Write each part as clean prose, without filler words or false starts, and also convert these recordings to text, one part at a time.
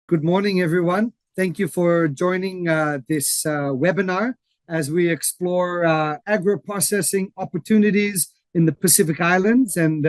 Good morning, everyone. Thank you for joining this webinar as we explore agro-processing opportunities in the Pacific Islands. And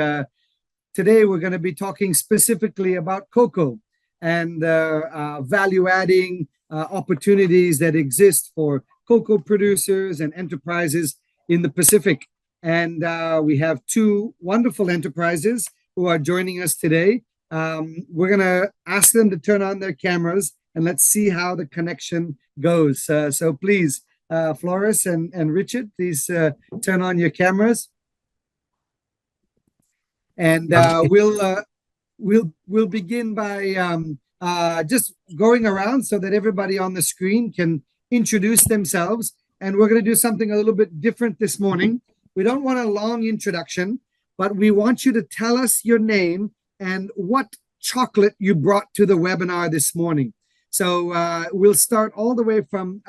today we're going to be talking specifically about cocoa and value-adding opportunities that exist for cocoa producers and enterprises in the Pacific. And we have two wonderful enterprises who are joining us today. We're going to ask them to turn on their cameras and let's see how the connection goes. So please, Floris and Richard, please turn on your cameras. And we'll begin by just going around so that everybody on the screen can introduce themselves. And we're going to do something a little bit different this morning. We don't want a long introduction, but we want you to tell us your name and what chocolate you brought to the webinar this morning. So we'll start all the way from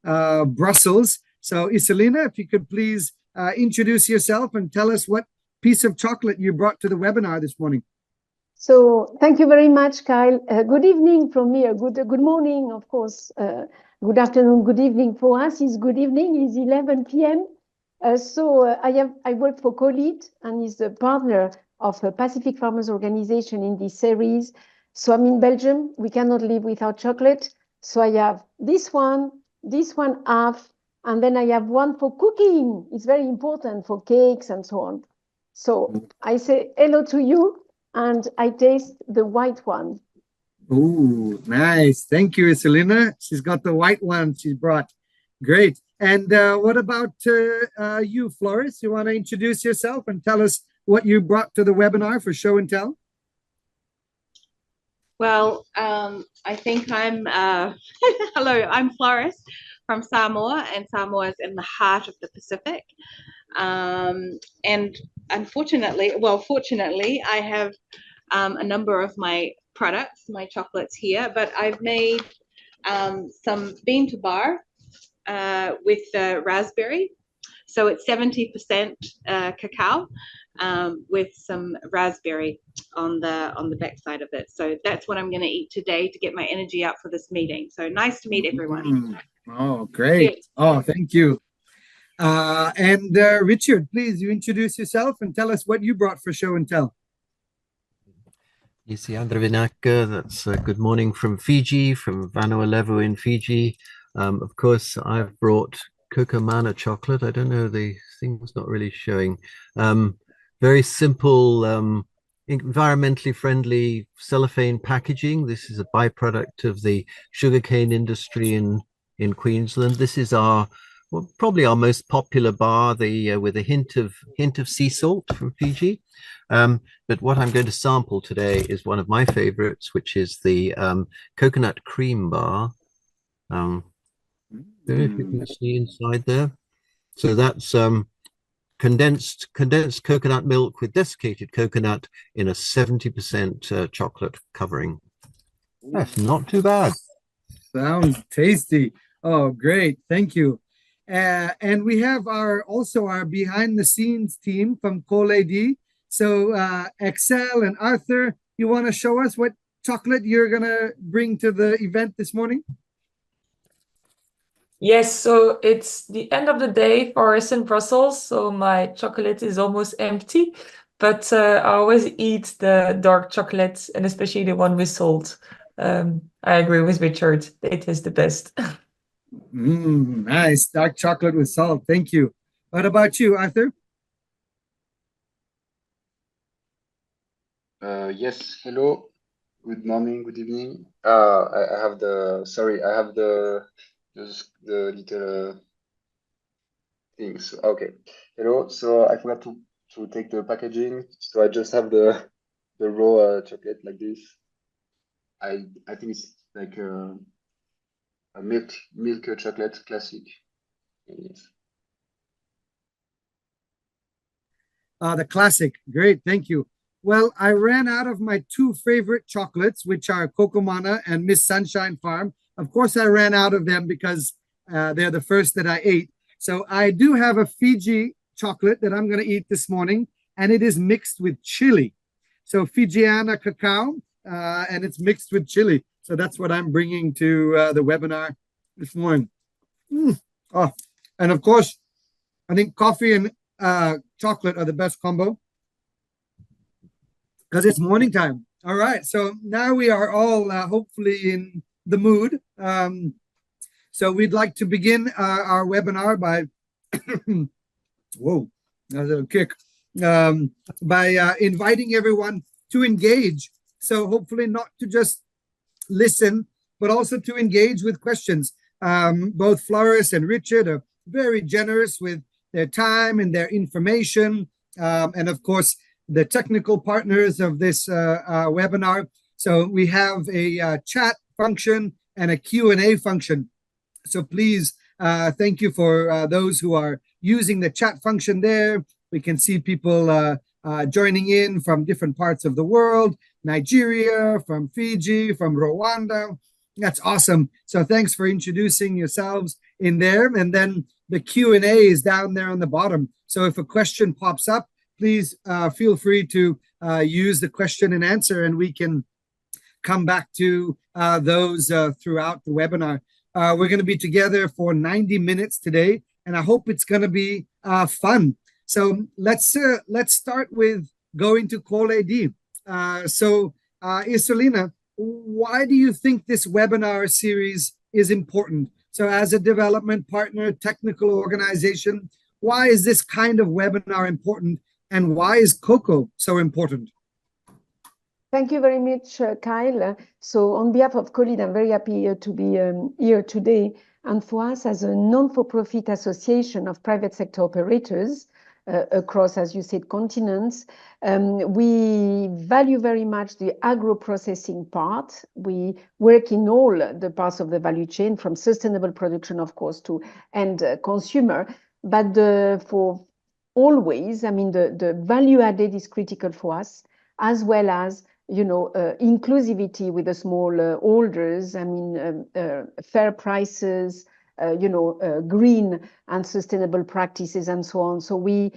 Brussels. So Iselina, if you could please introduce yourself and tell us what piece of chocolate you brought to the webinar this morning. So thank you very much, Kyle. Good evening from me. Good morning, of course. Good afternoon, good evening. For us, it's good evening. It's 11 p.m. I work for COLEAD and is a partner of a Pacific Farmers Organization in this series. So I'm in Belgium. We cannot live without chocolate. So I have this one half, and then I have one for cooking. It's very important for cakes and so on. So I say hello to you, and I taste the white one. Oh, nice. Thank you, Iselina. She's got the white one she brought. Great. And what about you, Floris? You want to introduce yourself and tell us what you brought to the webinar for show and tell? Well, I think I'm, hello, I'm Floris from Samoa, and Samoa is in the heart of the Pacific. And unfortunately, fortunately, I have a number of my products, my chocolates here, but I've made some bean to bar with raspberry. So it's 70% cacao with some raspberry on the back side of it. So that's what I'm going to eat today to get my energy up for this meeting. So nice to meet everyone. Oh, great. Oh, thank you. And Richard, please, you introduce yourself and tell us what you brought for show and tell. Isi Andrevinaka, that's good morning from Fiji, from Faalualuo in Fiji. Of course, I've brought Koko Mana chocolate. I don't know, the thing's not really showing. Very simple, environmentally friendly cellophane packaging. This is a byproduct of the sugarcane industry in Queensland. This is probably our most popular bar, with a hint of sea salt from Fiji. But what I'm going to sample today is one of my favorites, which is the coconut cream bar. Don't know if you can see inside there. So that's condensed coconut milk with desiccated coconut in a 70% chocolate covering. That's not too bad. Sounds tasty. Oh, great. Thank you. And we have also our behind the scenes team from COLEAD. So Excel and Arthur, you want to show us what chocolate you're going to bring to the event this morning? Yes, so it's the end of the day for us in Brussels, so my chocolate is almost empty, but I always eat the dark chocolate, and especially the one with salt. I agree with Richard, it is the best. Nice, dark chocolate with salt, thank you. What about you, Arthur? Yes, hello, good morning, good evening. I have the little things. Okay, hello. So I forgot to take the packaging, so I just have the raw chocolate like this. I think it's like a milk chocolate classic. Yes. The classic, great, thank you. Well, I ran out of my two favorite chocolates, which are Koko Mana and Miss Sunshine Farm. Of course, I ran out of them because they're the first that I ate. So I do have a Fiji chocolate that I'm going to eat this morning, and it is mixed with chili. So Fijiana cacao, and it's mixed with chili. So that's what I'm bringing to the webinar this morning. Oh, and of course, I think coffee and chocolate are the best combo because it's morning time. All right, so now we are all hopefully in the mood. So we'd like to begin our webinar by, whoa, that's a kick, by inviting everyone to engage. So hopefully not to just listen, but also to engage with questions. Both Floris and Richard are very generous with their time and their information. And of course, the technical partners of this webinar. So we have a chat function and a Q&A function. So please, thank you for those who are using the chat function there. We can see people joining in from different parts of the world, Nigeria, from Fiji, from Rwanda. That's awesome. So thanks for introducing yourselves in there. And then the Q&A is down there on the bottom. So if a question pops up, please feel free to use the question and answer, and we can come back to those throughout the webinar. We're going to be together for 90 minutes today, and I hope it's going to be fun. So let's start with going to COLEAD. So Isolina, why do you think this webinar series is important? So as a development partner, technical organization, why is this kind of webinar important, and why is Koko so important? Thank you very much, Kyle. So on behalf of COLEAD, I'm very happy to be here today. And for us, as a non-for-profit association of private sector operators across, as you said, continents, we value very much the agro-processing part. We work in all the parts of the value chain, from sustainable production, of course, to end consumer. But for always, I mean, the value added is critical for us, as well as inclusivity with the small holders. I mean, fair prices, green and sustainable practices, and so on. So we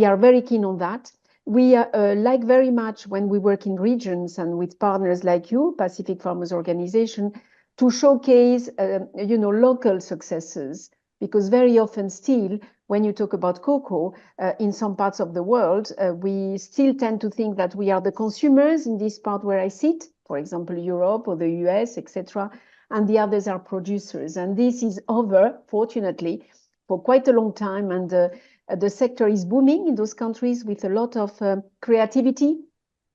are very keen on that. We like very much when we work in regions and with partners like you, Pacific Farmers Organization, to showcase, local successes, because very often still, when you talk about cocoa in some parts of the world, we still tend to think that we are the consumers in this part where I sit, for example, Europe or the US, etc., and the others are producers. And this is over, fortunately, for quite a long time. And the sector is booming in those countries with a lot of creativity,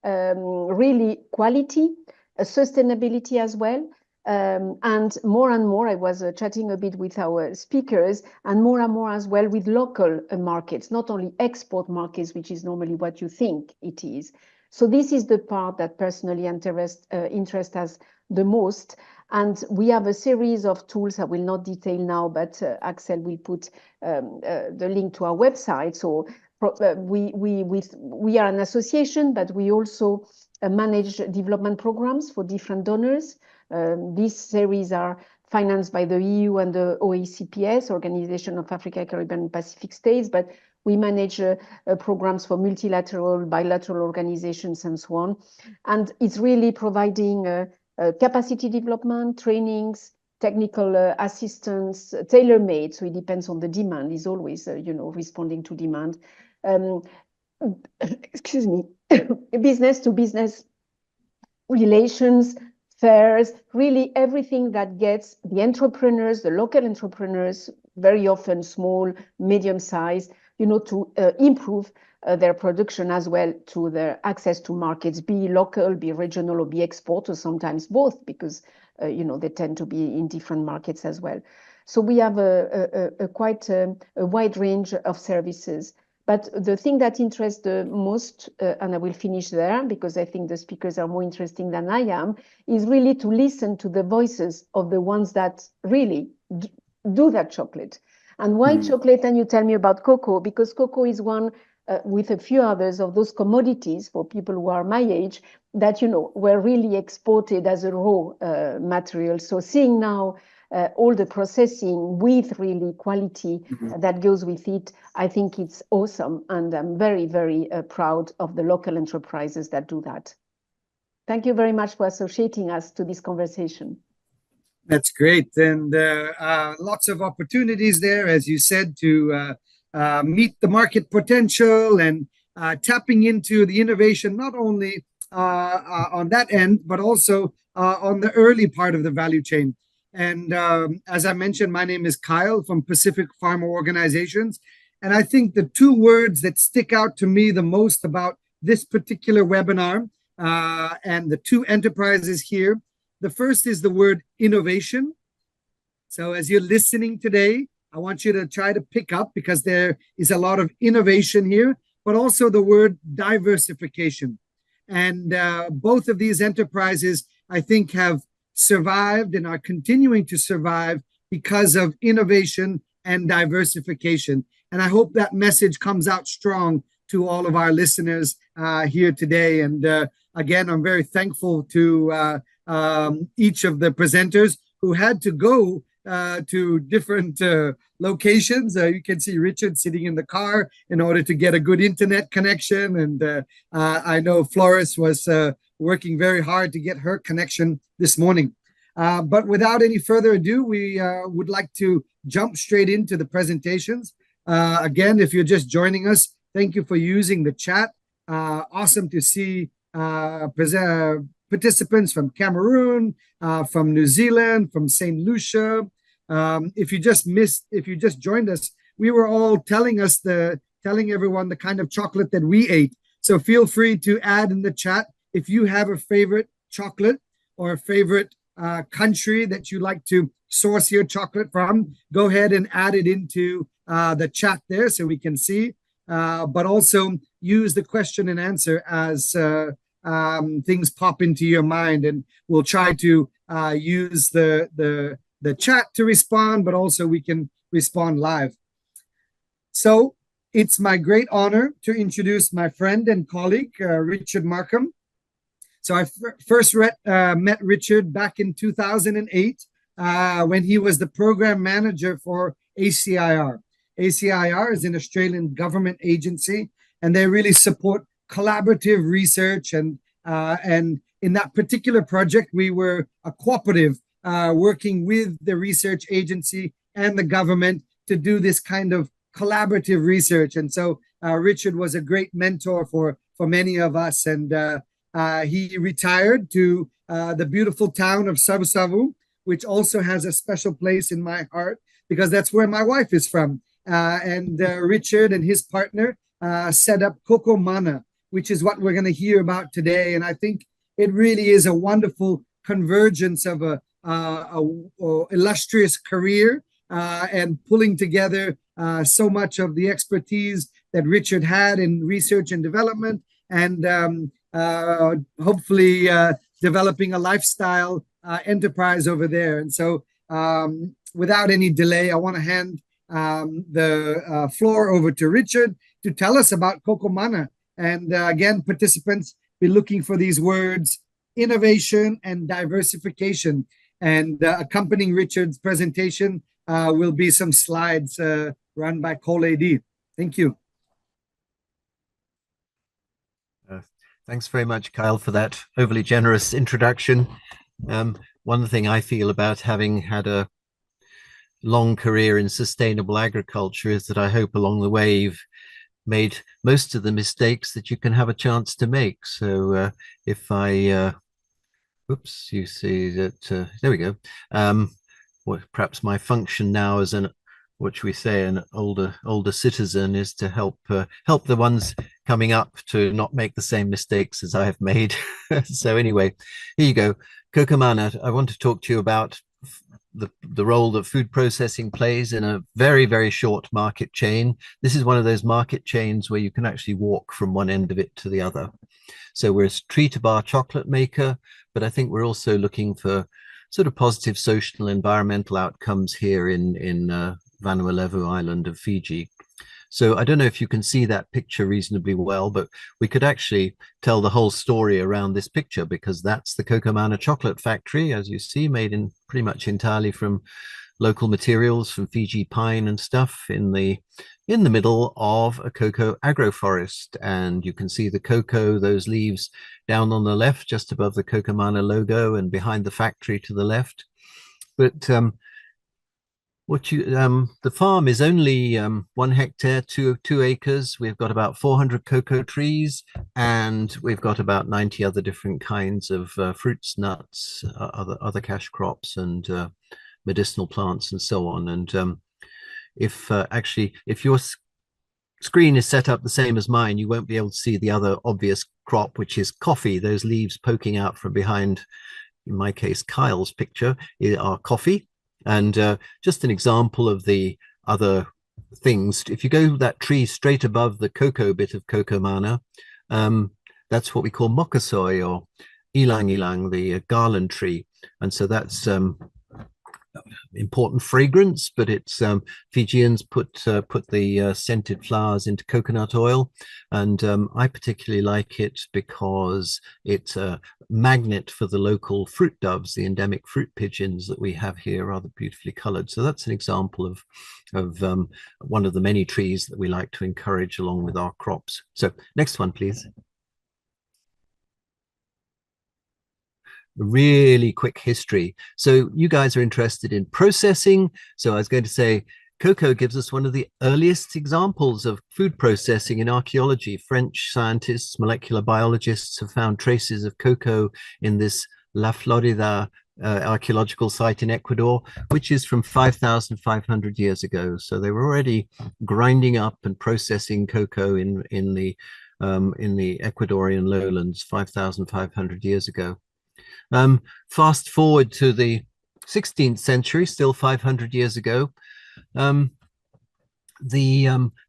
really quality, sustainability as well. And more, I was chatting a bit with our speakers, and more as well with local markets, not only export markets, which is normally what you think it is. So this is the part that personally interests us the most. And we have a series of tools I will not detail now, but Axel will put the link to our website. So we are an association, but we also manage development programs for different donors. These series are financed by the EU and the OACPS, Organization of Africa, Caribbean, and Pacific States, but we manage programs for multilateral, bilateral organizations, and so on. And it's really providing capacity development, trainings, technical assistance, tailor-made, so it depends on the demand, is always, responding to demand. Excuse me, business-to-business relations, fairs, really everything that gets the entrepreneurs, the local entrepreneurs, very often small, medium-sized, to improve their production, as well to their access to markets, be local, be regional, or be export, or sometimes both, because they tend to be in different markets as well. So we have quite a wide range of services. But the thing that interests the most, and I will finish there because I think the speakers are more interesting than I am, is really to listen to the voices of the ones that really do that chocolate. And why chocolate? And you tell me about cocoa, because cocoa is one, with a few others, of those commodities for people who are my age that, were really exported as a raw material. So seeing now all the processing with really quality that goes with it, I think it's awesome. And I'm very, very proud of the local enterprises that do that. Thank you very much for associating us to this conversation. That's great. And lots of opportunities there, as you said, to meet the market potential and tapping into the innovation, not only on that end, but also on the early part of the value chain. And as I mentioned, my name is Kyle from Pacific Farmer Organizations. And I think the two words that stick out to me the most about this particular webinar and the two enterprises here, the first is the word innovation. So as you're listening today, I want you to try to pick up, because there is a lot of innovation here, but also the word diversification. And both of these enterprises, I think, have survived and are continuing to survive because of innovation and diversification. And I hope that message comes out strong to all of our listeners here today. And again, I'm very thankful to each of the presenters who had to go to different locations. You can see Richard sitting in the car in order to get a good internet connection. And I know Floris was working very hard to get her connection this morning. But without any further ado, we would like to jump straight into the presentations. Again, if you're just joining us, thank you for using the chat. Awesome to see participants from Cameroon, from New Zealand, from St. Lucia. If you just joined us, we were all telling everyone the kind of chocolate that we ate. So feel free to add in the chat if you have a favorite chocolate or a favorite country that you like to source your chocolate from. Go ahead and add it into the chat there so we can see. But also use the question and answer as things pop into your mind, and we'll try to use the chat to respond, but also we can respond live. So it's my great honor to introduce my friend and colleague, Richard Markham. So I first met Richard back in 2008 when he was the program manager for ACIR. ACIR is an Australian government agency, and they really support collaborative research. And in that particular project, we were a cooperative working with the research agency and the government to do this kind of collaborative research. And so Richard was a great mentor for many of us. And he retired to the beautiful town of Savu, which also has a special place in my heart, because that's where my wife is from. And Richard and his partner set up Koko Mana, which is what we're going to hear about today. And I think it really is a wonderful convergence of a illustrious career and pulling together so much of the expertise that Richard had in research and development, and hopefully developing a lifestyle enterprise over there. And so without any delay, I want to hand the floor over to Richard to tell us about Koko Mana. And again, participants, be looking for these words: innovation and diversification. And accompanying Richard's presentation will be some slides run by COLEAD. Thank you. Thanks very much, Kyle, for that overly generous introduction. One thing I feel about having had a long career in sustainable agriculture is that I hope along the way you've made most of the mistakes that you can have a chance to make. So if I, oops, you see that, there we go. Well, perhaps my function now as an, what should we say, an older citizen is to help the ones coming up to not make the same mistakes as I have made. So anyway, here you go. Koko Mana, I want to talk to you about the role that food processing plays in a very, very short market chain. This is one of those market chains where you can actually walk from one end of it to the other. So we're a street bar chocolate maker, but I think we're also looking for sort of positive social and environmental outcomes here in Faalualuo island of Fiji. So I don't know if you can see that picture reasonably well, but we could actually tell the whole story around this picture, because that's the Koko Mana chocolate factory, as you see, made in pretty much entirely from local materials from Fiji pine and stuff in the middle of a cocoa agroforest. And you can see the cocoa, those leaves down on the left, just above the Cocomana logo and behind the factory to the left. But the farm is only 1 hectare, two acres. We've got about 400 cocoa trees, and we've got about 90 other different kinds of fruits, nuts, other cash crops, and medicinal plants, and so on. And if your screen is set up the same as mine, you won't be able to see the other obvious crop, which is coffee. Those leaves poking out from behind, in my case, Kyle's picture, are coffee. And just an example of the other things, if you go that tree straight above the cocoa bit of Cocomana, that's what we call mokasoi, or ilang ilang, the garland tree. And so that's important fragrance, but it's Fijians put the scented flowers into coconut oil, and I particularly like it because it's a magnet for the local fruit doves, the endemic fruit pigeons that we have here, rather beautifully colored. So that's an example of one of the many trees that we like to encourage along with our crops. So next one, please. Really quick history. So you guys are interested in processing. So I was going to say, cocoa gives us one of the earliest examples of food processing in archaeology. French scientists, molecular biologists have found traces of cocoa in this La Florida archaeological site in Ecuador, which is from 5,500 years ago. So they were already grinding up and processing cocoa in the Ecuadorian lowlands 5,500 years ago. Fast forward to the 16th century, still 500 years ago, the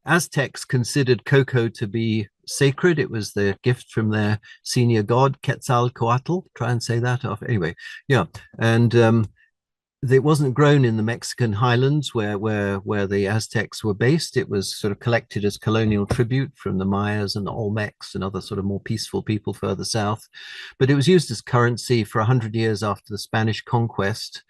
Aztecs considered cocoa to be sacred. It was their gift from their senior god, Quetzalcoatl. Try and say that off. Anyway, yeah. And it wasn't grown in the Mexican highlands where the Aztecs were based. It was sort of collected as colonial tribute from the Mayas and the Olmecs and other sort of more peaceful people further south. But it was used as currency for 100 years after the Spanish conquest.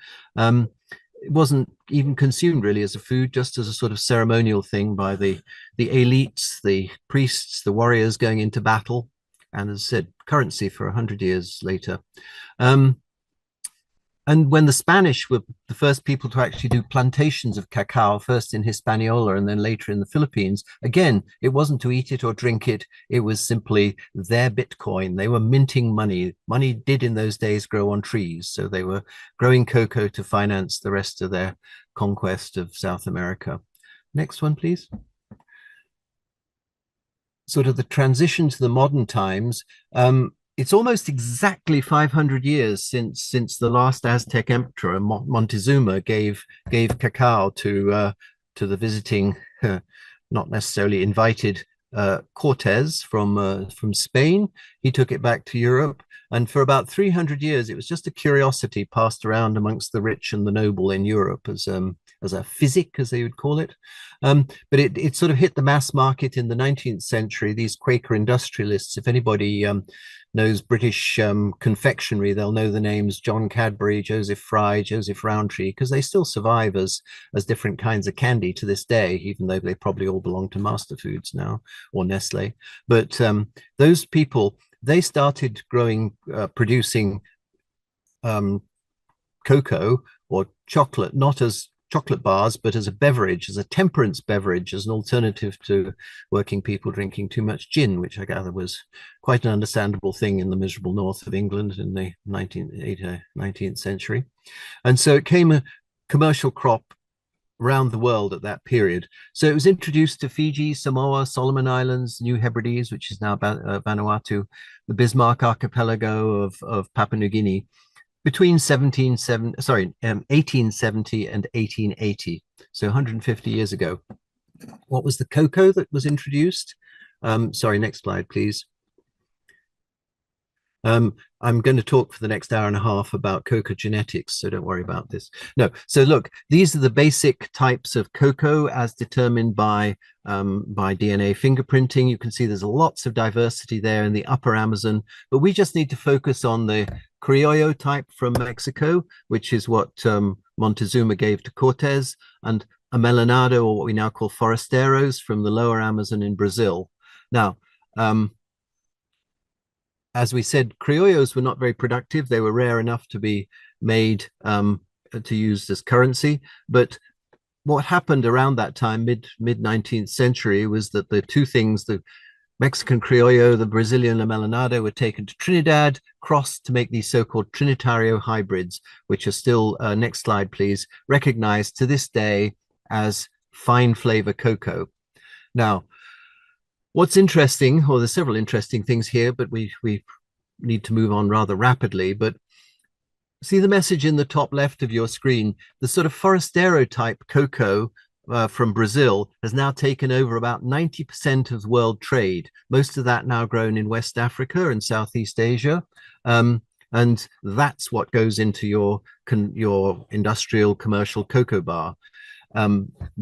It wasn't even consumed really as a food, just as a sort of ceremonial thing by the elites, the priests, the warriors going into battle. And as I said, currency for 100 years later. And when the Spanish were the first people to actually do plantations of cacao, first in Hispaniola and then later in the Philippines, again, it wasn't to eat it or drink it. It was simply their Bitcoin. They were minting money. Money did in those days grow on trees. So they were growing cocoa to finance the rest of their conquest of South America. Next one, please. Sort of the transition to the modern times. It's almost exactly 500 years since the last Aztec emperor, Montezuma, gave cacao to the visiting, not necessarily invited, Cortes from Spain. He took it back to Europe, and for about 300 years, it was just a curiosity passed around amongst the rich and the noble in Europe as a physic, as they would call it. But it sort of hit the mass market in the 19th century. These Quaker industrialists, if anybody knows British confectionery, they'll know the names John Cadbury, Joseph Fry, Joseph Rowntree, because they still survive as different kinds of candy to this day, even though they probably all belong to Master Foods now, or Nestle. But those people, they started producing cocoa or chocolate, not as chocolate bars, but as a beverage, as a temperance beverage, as an alternative to working people drinking too much gin, which I gather was quite an understandable thing in the miserable north of England in the 19th century. And so it came a commercial crop around the world at that period. So it was introduced to Fiji, Samoa, Solomon Islands, New Hebrides, which is now Vanuatu, the Bismarck Archipelago of Papua New Guinea, between 1870 and 1880, so 150 years ago. What was the cocoa that was introduced? Sorry, next slide, please. I'm going to talk for the next hour and a half about cocoa genetics, so don't worry about this. No, so look, these are the basic types of cocoa as determined by DNA fingerprinting. You can see there's lots of diversity there in the upper Amazon, but we just need to focus on the Criollo type from Mexico, which is what Montezuma gave to Cortes, and Amelinado, or what we now call forasteros, from the lower Amazon in Brazil. Now, as we said, criollos were not very productive. They were rare enough to be made to use as currency. But what happened around that time, mid 19th century, was that the two things, the Mexican criollo, the Brazilian amelinado, were taken to Trinidad, crossed to make these so-called Trinitario hybrids, which are still, next slide please, recognized to this day as fine flavor cocoa. Now, what's interesting, or there's several interesting things here, but we need to move on rather rapidly, but see the message in the top left of your screen, the sort of forastero type cocoa from Brazil has now taken over about 90% of world trade, most of that now grown in West Africa and Southeast Asia. And that's what goes into your industrial commercial cocoa bar.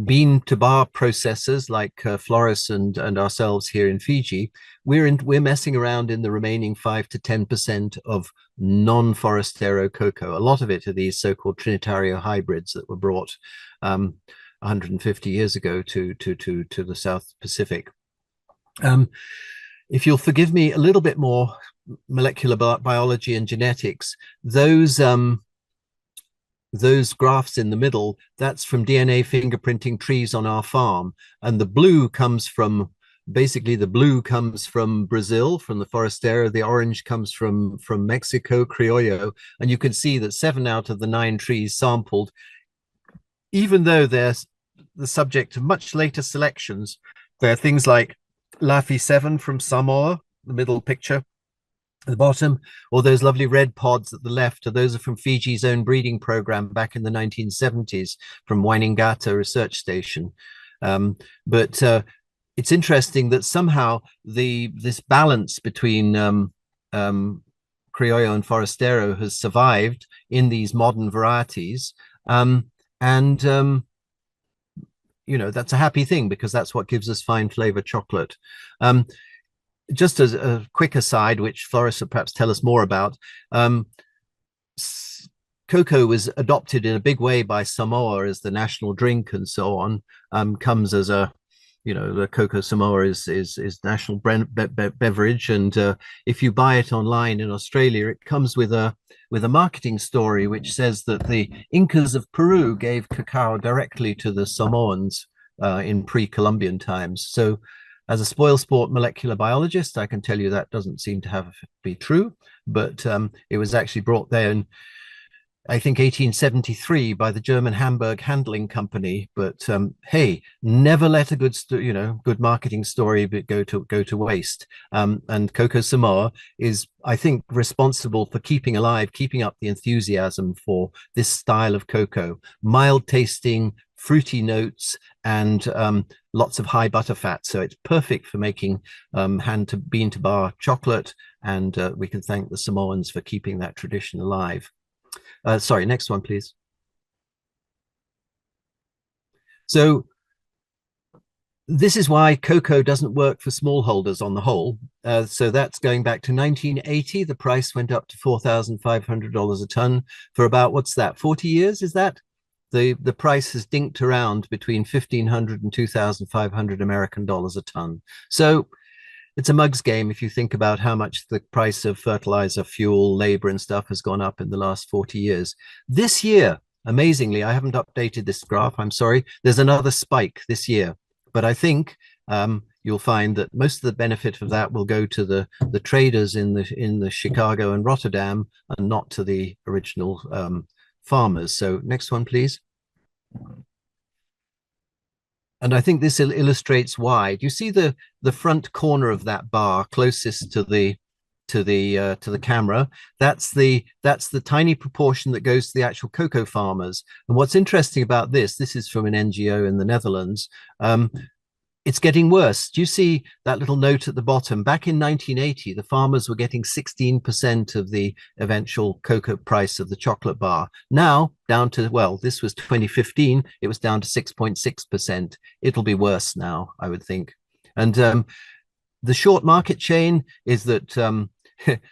Bean to bar processors like Floris and ourselves here in Fiji, we're messing around in the remaining 5 to 10% of non-forastero cocoa. A lot of it are these so-called Trinitario hybrids that were brought 150 years ago to the South Pacific. If you'll forgive me a little bit more molecular biology and genetics, those graphs in the middle, that's from DNA fingerprinting trees on our farm. And the blue comes from, basically the blue comes from Brazil, from the forastero, the orange comes from Mexico, criollo. And you can see that 7 out of the 9 trees sampled, even though they're the subject of much later selections, there are things like Laffy 7 from Samoa, the middle picture, at the bottom, or those lovely red pods at the left, those are from Fiji's own breeding program back in the 1970s from Wainingata Research Station. But it's interesting that somehow this balance between criollo and forastero has survived in these modern varieties. You know, that's a happy thing because that's what gives us fine flavor chocolate. Just as a quick aside, which Floris will perhaps tell us more about, cocoa was adopted in a big way by Samoa as the national drink and so on. Comes as a, you know, the cocoa Samoa is national beverage, and if you buy it online in Australia, it comes with a marketing story which says that the Incas of Peru gave cacao directly to the Samoans in pre-Columbian times. So, as a spoilsport molecular biologist, I can tell you that doesn't seem to be true, but it was actually brought there in, I think, 1873 by the German Hamburg Handling Company. But hey, never let a good, good marketing story go to waste. And Cocoa Samoa is, I think, responsible for keeping up the enthusiasm for this style of cocoa. Mild tasting, fruity notes, and lots of high butter fat. So it's perfect for making bean to bar chocolate. And we can thank the Samoans for keeping that tradition alive. Sorry, next one, please. So this is why cocoa doesn't work for smallholders on the whole. So that's going back to 1980. The price went up to $4,500 a ton for about, what's that, 40 years, is that? The price has dinked around between 1,500 and 2,500 American dollars a ton. So it's a mug's game if you think about how much the price of fertilizer, fuel, labor and stuff has gone up in the last 40 years. This year, amazingly, I haven't updated this graph, I'm sorry, there's another spike this year. But I think you'll find that most of the benefit of that will go to the traders in the Chicago and Rotterdam, and not to the original farmers. So next one, please. And I think this illustrates why. Do you see the front corner of that bar closest to the camera? That's the tiny proportion that goes to the actual cocoa farmers. And what's interesting about this is from an NGO in the Netherlands. It's getting worse. Do you see that little note at the bottom? Back in 1980, the farmers were getting 16% of the eventual cocoa price of the chocolate bar. Now down to, well, this was 2015, it was down to 6.6%. It'll be worse now, I would think. And the short market chain is that the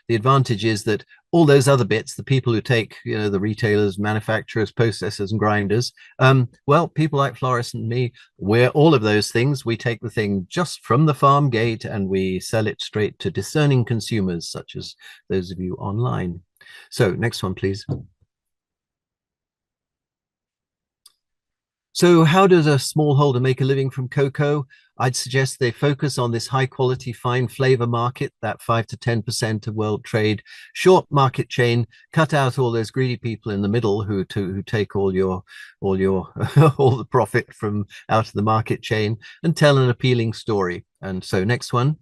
advantage is that all those other bits, the people who take, you know, the retailers, manufacturers, processors, and grinders, well, people like Floris and me, we're all of those things. We take the thing just from the farm gate and we sell it straight to discerning consumers, such as those of you online. So next one, please. So how does a smallholder make a living from cocoa? I'd suggest they focus on this high quality, fine flavor market, that 5 to 10% of world trade, short market chain, cut out all those greedy people in the middle who take all your all the profit from out of the market chain, and tell an appealing story. And so next one.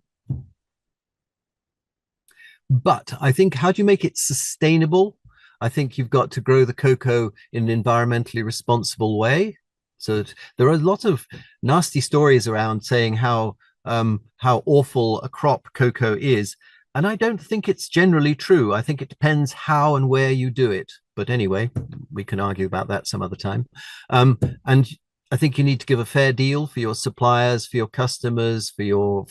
But I think, how do you make it sustainable? I think you've got to grow the cocoa in an environmentally responsible way. So there are a lot of nasty stories around saying how awful a crop cocoa is. And I don't think it's generally true. I think it depends how and where you do it. But anyway, we can argue about that some other time. And I think you need to give a fair deal for your suppliers, for your customers, for your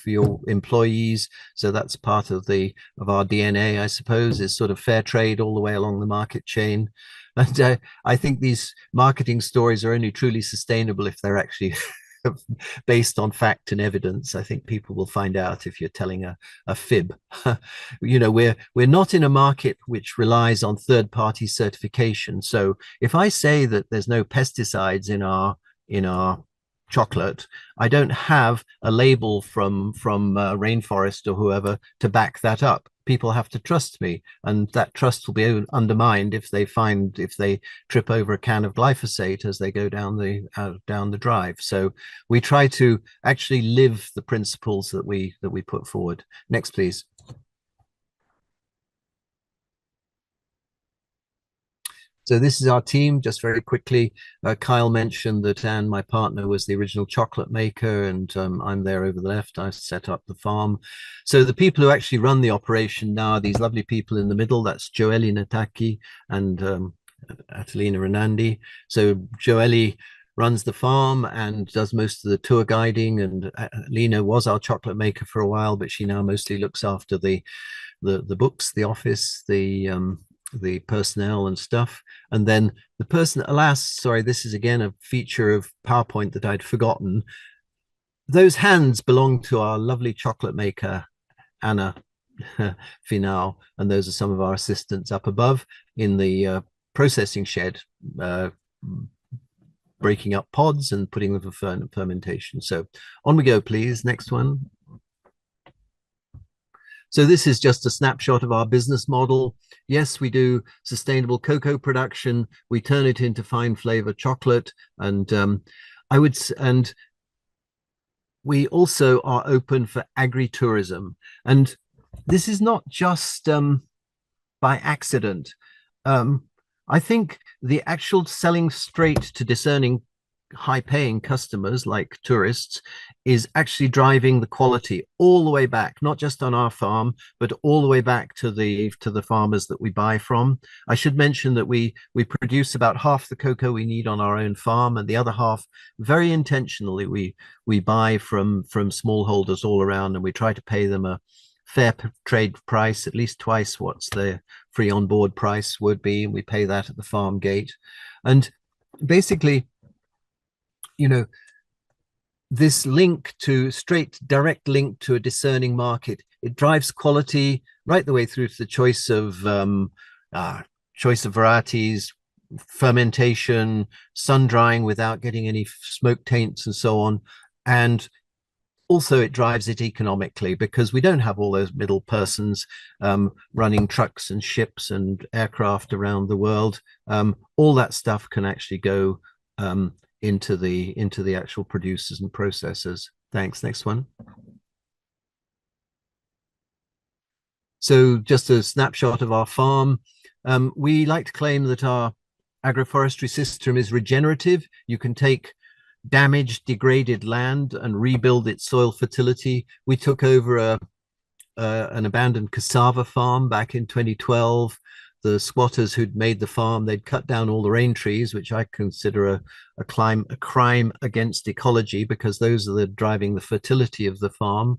employees. So that's part of our DNA, I suppose, is sort of fair trade all the way along the market chain. And I think these marketing stories are only truly sustainable if they're actually based on fact and evidence. I think people will find out if you're telling a fib. You know, we're not in a market which relies on third-party certification. So if I say that there's no pesticides in our chocolate, I don't have a label from Rainforest or whoever to back that up. People have to trust me, and that trust will be undermined if they trip over a can of glyphosate as they go down the drive. So we try to actually live the principles that we put forward. Next, please. So this is our team, just very quickly. Kyle mentioned that Anne, my partner, was the original chocolate maker, and I'm there over the left. I set up the farm. So the people who actually run the operation now are these lovely people in the middle. That's Joeli Nataki and Atalina Renandi. So Joeli runs the farm and does most of the tour guiding, and Lena was our chocolate maker for a while, but she now mostly looks after the books, the office, the personnel and stuff. And then the person, alas, sorry, this is again a feature of PowerPoint that I'd forgotten. Those hands belong to our lovely chocolate maker, Anna Finau, and those are some of our assistants up above in the processing shed, breaking up pods and putting them for fermentation. So on we go, please. Next one. So this is just a snapshot of our business model. Yes, we do sustainable cocoa production. We turn it into fine flavor chocolate, and we also are open for agri-tourism. And this is not just by accident. I think the actual selling straight to discerning high-paying customers like tourists is actually driving the quality all the way back, not just on our farm, but all the way back to the farmers that we buy from. I should mention that we produce about half the cocoa we need on our own farm, and the other half, very intentionally, we buy from smallholders all around, and we try to pay them a fair trade price, at least twice what's the free on board price would be, and we pay that at the farm gate. And basically, you know, this direct link to a discerning market, it drives quality right the way through to the choice of varieties, fermentation, sun drying without getting any smoke taints and so on. And also it drives it economically, because we don't have all those middle persons running trucks and ships and aircraft around the world. All that stuff can actually go into the actual producers and processors. Thanks. Next one. So just a snapshot of our farm. We like to claim that our agroforestry system is regenerative. You can take damaged, degraded land and rebuild its soil fertility. We took over an abandoned cassava farm back in 2012. the squatters who'd made the farm, they'd cut down all the rain trees, which I consider a crime against ecology, because those are driving the fertility of the farm.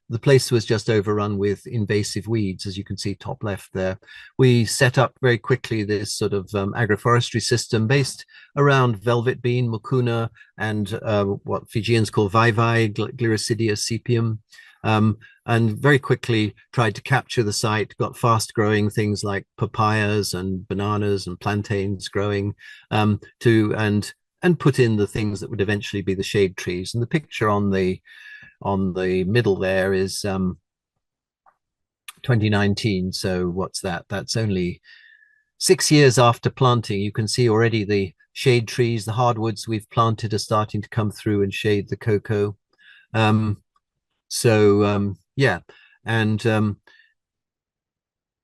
The place was just overrun with invasive weeds, as you can see top left there. We set up very quickly this sort of agroforestry system based around velvet bean, mucuna, and what Fijians call vaivai, Gliricidia sepium. And very quickly tried to capture the site, got fast growing things like papayas and bananas and plantains growing, and put in the things that would eventually be the shade trees. And the picture on the middle there is 2019. So what's that? That's only 6 years after planting. You can see already the shade trees, the hardwoods we've planted are starting to come through and shade the cocoa. Yeah, and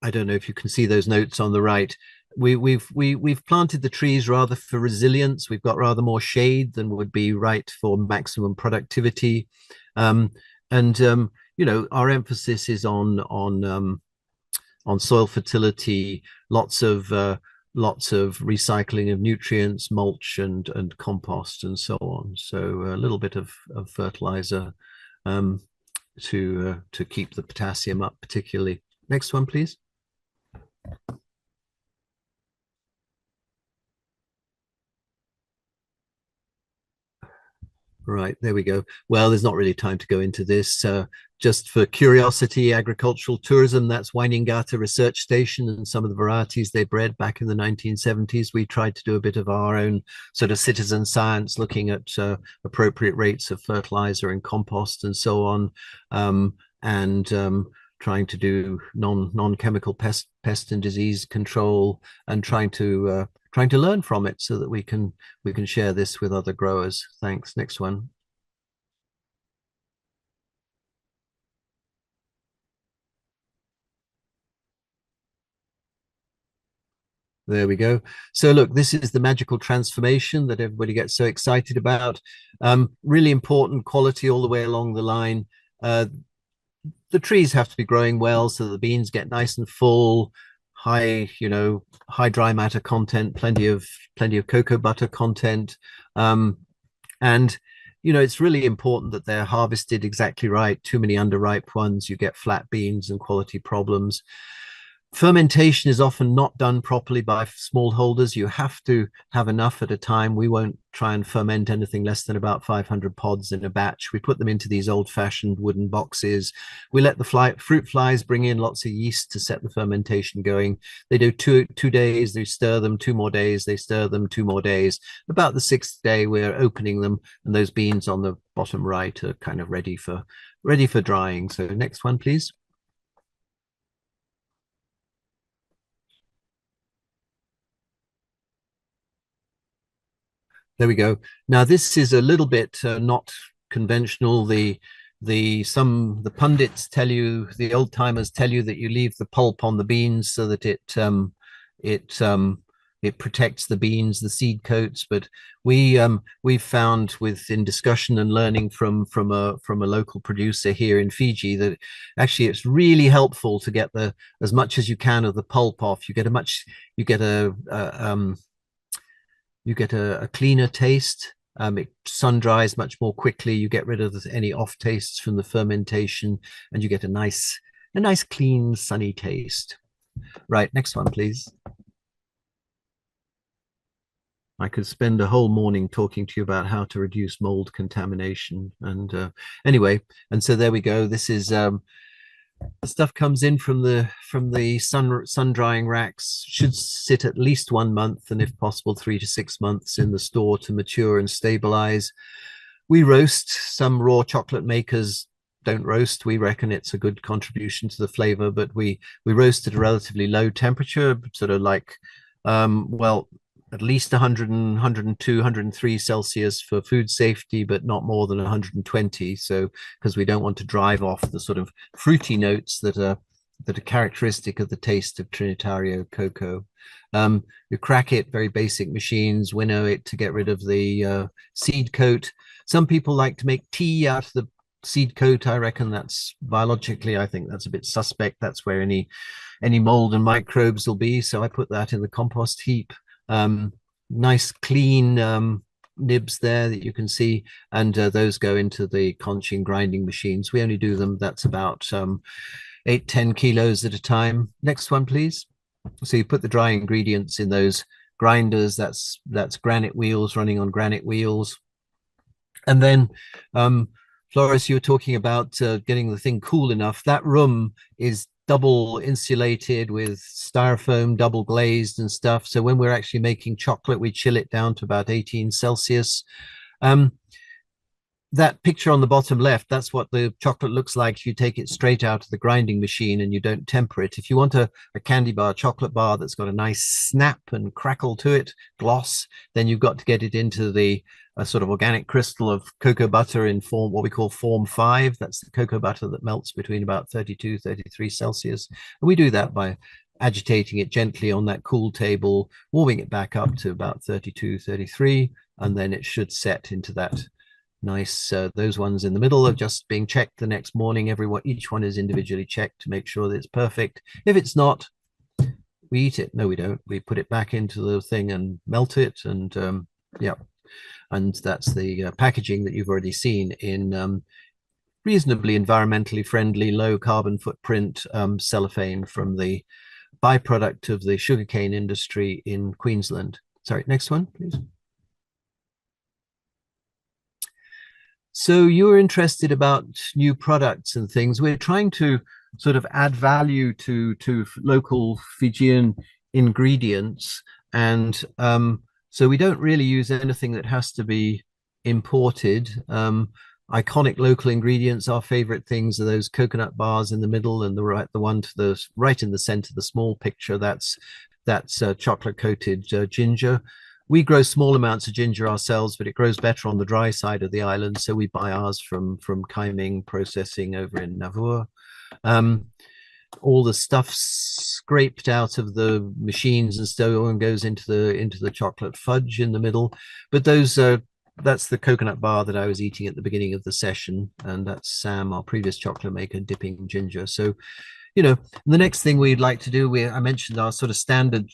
I don't know if you can see those notes on the right. We've planted the trees rather for resilience. We've got rather more shade than would be right for maximum productivity, you know, our emphasis is on soil fertility, lots of recycling of nutrients, mulch and compost and so on. So a little bit of fertilizer to keep the potassium up particularly. Next one, please. Right, there we go. Well, there's not really time to go into this. Just for curiosity, agricultural tourism, that's Wainingata Research Station and some of the varieties they bred back in the 1970s. We tried to do a bit of our own sort of citizen science, looking at appropriate rates of fertilizer and compost and so on, trying to do non-chemical pest and disease control, and trying to learn from it so that we can share this with other growers. Thanks. Next one. There we go. So look, this is the magical transformation that everybody gets so excited about. Really important quality all the way along the line. The trees have to be growing well so the beans get nice and full, high dry matter content, plenty of cocoa butter content, and you know, it's really important that they're harvested exactly right. Too many underripe ones, you get flat beans and quality problems. Fermentation is often not done properly by smallholders. You have to have enough at a time. We won't try and ferment anything less than about 500 pods in a batch. We put them into these old-fashioned wooden boxes. We let the fruit flies bring in lots of yeast to set the fermentation going. They do two days, they stir them, 2 more days, they stir them, 2 more days. About the 6th day, we're opening them, and those beans on the bottom right are kind of ready for drying. So next one, please. There we go. Now this is a little bit not conventional. The pundits tell you, the old timers tell you that you leave the pulp on the beans so that it protects the beans, the seed coats. But we've found in discussion and learning from a local producer here in Fiji that actually it's really helpful to get as much as you can of the pulp off. You get a cleaner taste. It sun dries much more quickly. You get rid of any off tastes from the fermentation, and you get a nice clean sunny taste. Right, next one, please. I could spend a whole morning talking to you about how to reduce mold contamination. And anyway, and so there we go. This is the stuff comes in from the sun drying racks, should sit at least 1 month, and if possible 3 to 6 months in the store to mature and stabilize. We roast. Some raw chocolate makers don't roast. We reckon it's a good contribution to the flavor, but we roast at a relatively low temperature, sort of like well, at least 100, 102, 103 Celsius for food safety, but not more than 120. So, because we don't want to drive off the sort of fruity notes that are characteristic of the taste of Trinitario cocoa. You crack it, very basic machines, winnow it to get rid of the seed coat. Some people like to make tea out of seed coat. I reckon that's biologically, I think that's a bit suspect. That's where any mold and microbes will be. So I put that in the compost heap. Nice clean nibs there that you can see, and those go into the conching grinding machines. We only do them, that's about 8-10 kilos at a time. Next one, please. So you put the dry ingredients in those grinders. That's granite wheels running on granite wheels. And then Floris, you were talking about getting the thing cool enough. That room is double insulated with styrofoam, double glazed and stuff. So when we're actually making chocolate, we chill it down to about 18 Celsius. That picture on the bottom left, that's what the chocolate looks like if you take it straight out of the grinding machine and you don't temper it. If you want a candy bar, chocolate bar that's got a nice snap and crackle to it, gloss, then you've got to get it into the sort of organic crystal of cocoa butter in form, what we call form 5. That's the cocoa butter that melts between about 32, 33 Celsius. And we do that by agitating it gently on that cool table, warming it back up to about 32, 33, and then it should set into that nice, those ones in the middle are just being checked the next morning. Each one is individually checked to make sure that it's perfect. If it's not, we eat it. No, we don't. We put it back into the thing and melt it. And yeah, and that's the packaging that you've already seen in reasonably environmentally friendly, low carbon footprint cellophane from the byproduct of the sugarcane industry in Queensland. Sorry, next one, please. So you're interested about new products and things. We're trying to sort of add value to local Fijian ingredients. And so we don't really use anything that has to be imported. Iconic local ingredients, our favorite things are those coconut bars in the middle, and the one to the right in the center, the small picture, that's chocolate coated ginger. We grow small amounts of ginger ourselves, but it grows better on the dry side of the island. So we buy ours from Kaiming Processing over in Navua. All the stuff scraped out of the machines and so on goes into the chocolate fudge in the middle. But that's the coconut bar that I was eating at the beginning of the session, and that's Sam, our previous chocolate maker, dipping ginger. So, you know, the next thing we'd like to do, I mentioned our sort of standard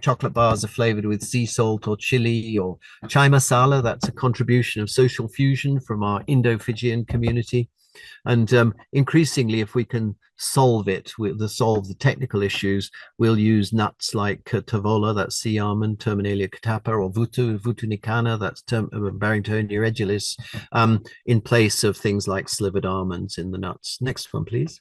chocolate bars are flavored with sea salt or chili or chai masala. That's a contribution of social fusion from our Indo-Fijian community. And increasingly, if we can solve the technical issues, we'll use nuts like tavola, that's sea almond, Terminalia catappa, or vutu nicana, that's Barringtonia edulis, in place of things like slivered almonds in the nuts. Next one, please.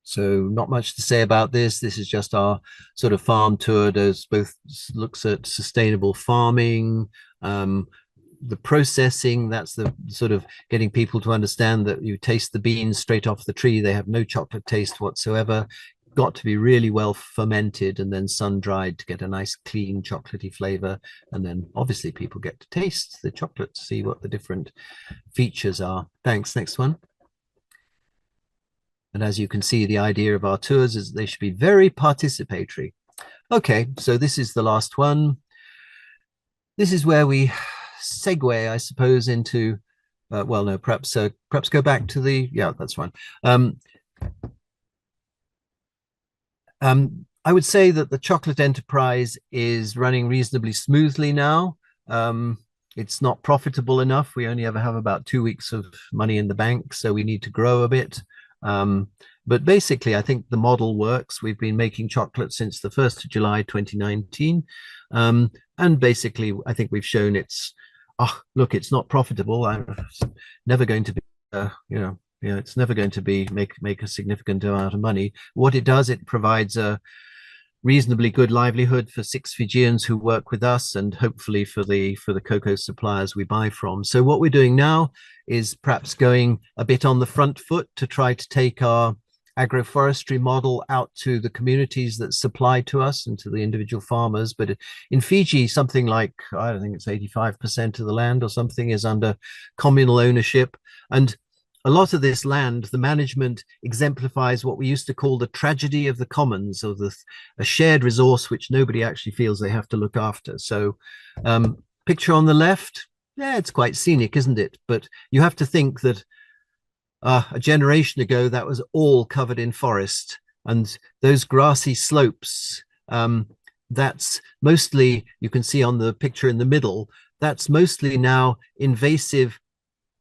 So not much to say about this. This is just our sort of farm tour. Does both looks at sustainable farming, the processing. That's the sort of getting people to understand that you taste the beans straight off the tree. They have no chocolate taste whatsoever. Got to be really well fermented and then sun dried to get a nice clean chocolatey flavor. And then obviously people get to taste the chocolate, see what the different features are. Thanks. Next one. And as you can see, the idea of our tours is they should be very participatory. Okay, so this is the last one. This is where we segue, I suppose, into, well, no, perhaps go back to the, yeah, that's fine. I would say that the chocolate enterprise is running reasonably smoothly now. It's not profitable enough. We only ever have about 2 weeks of money in the bank, so we need to grow a bit. But basically, I think the model works. We've been making chocolate since the 1st of July 2019. And basically, I think we've shown look, it's not profitable. It's never going to be, it's never going to be make a significant amount of money. What it does, it provides a reasonably good livelihood for 6 Fijians who work with us, and hopefully for the cocoa suppliers we buy from. So what we're doing now is perhaps going a bit on the front foot to try to take our agroforestry model out to the communities that supply to us and to the individual farmers. But in Fiji, something like, I don't think it's 85% of the land or something is under communal ownership. And a lot of this land, the management exemplifies what we used to call the tragedy of the commons, or a shared resource which nobody actually feels they have to look after. So picture on the left, yeah, it's quite scenic, isn't it? But you have to think that a generation ago, that was all covered in forest, and those grassy slopes, that's mostly, you can see on the picture in the middle, that's mostly now invasive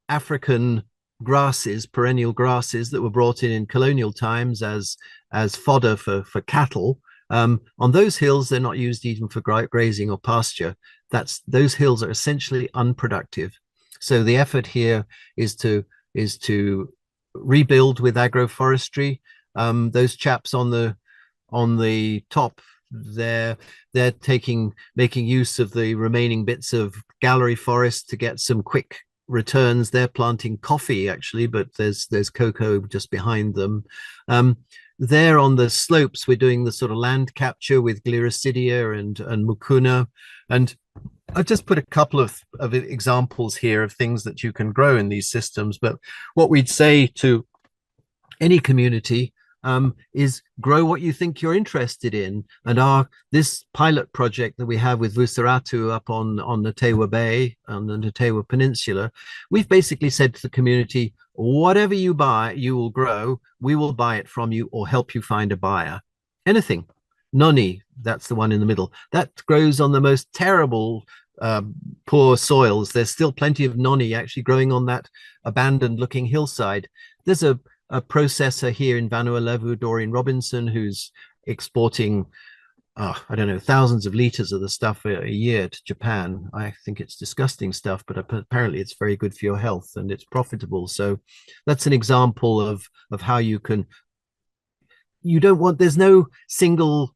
African grasses, perennial grasses that were brought in colonial times as fodder for cattle. On those hills, they're not used even for grazing or pasture. Those hills are essentially unproductive. So the effort here is to rebuild with agroforestry. Those chaps on the top, they're making use of the remaining bits of gallery forest to get some quick returns. They're planting coffee actually, but there's cocoa just behind them. There on the slopes, we're doing the sort of land capture with Gliricidia and mucuna. And I've just put a couple of examples here of things that you can grow in these systems. But what we'd say to any community is grow what you think you're interested in. And this pilot project that we have with Vusiratu up on the Tewa Bay, on the Tewa Peninsula, we've basically said to the community, whatever you buy, you will grow, we will buy it from you or help you find a buyer. Anything. Noni, that's the one in the middle, that grows on the most terrible poor soils. There's still plenty of noni actually growing on that abandoned looking hillside. There's a processor here in Faalualuo, Doreen Robinson, who's exporting I don't know, thousands of liters of the stuff a year to Japan. I think it's disgusting stuff, but apparently it's very good for your health and it's profitable. So that's an example of how you can, there's no single,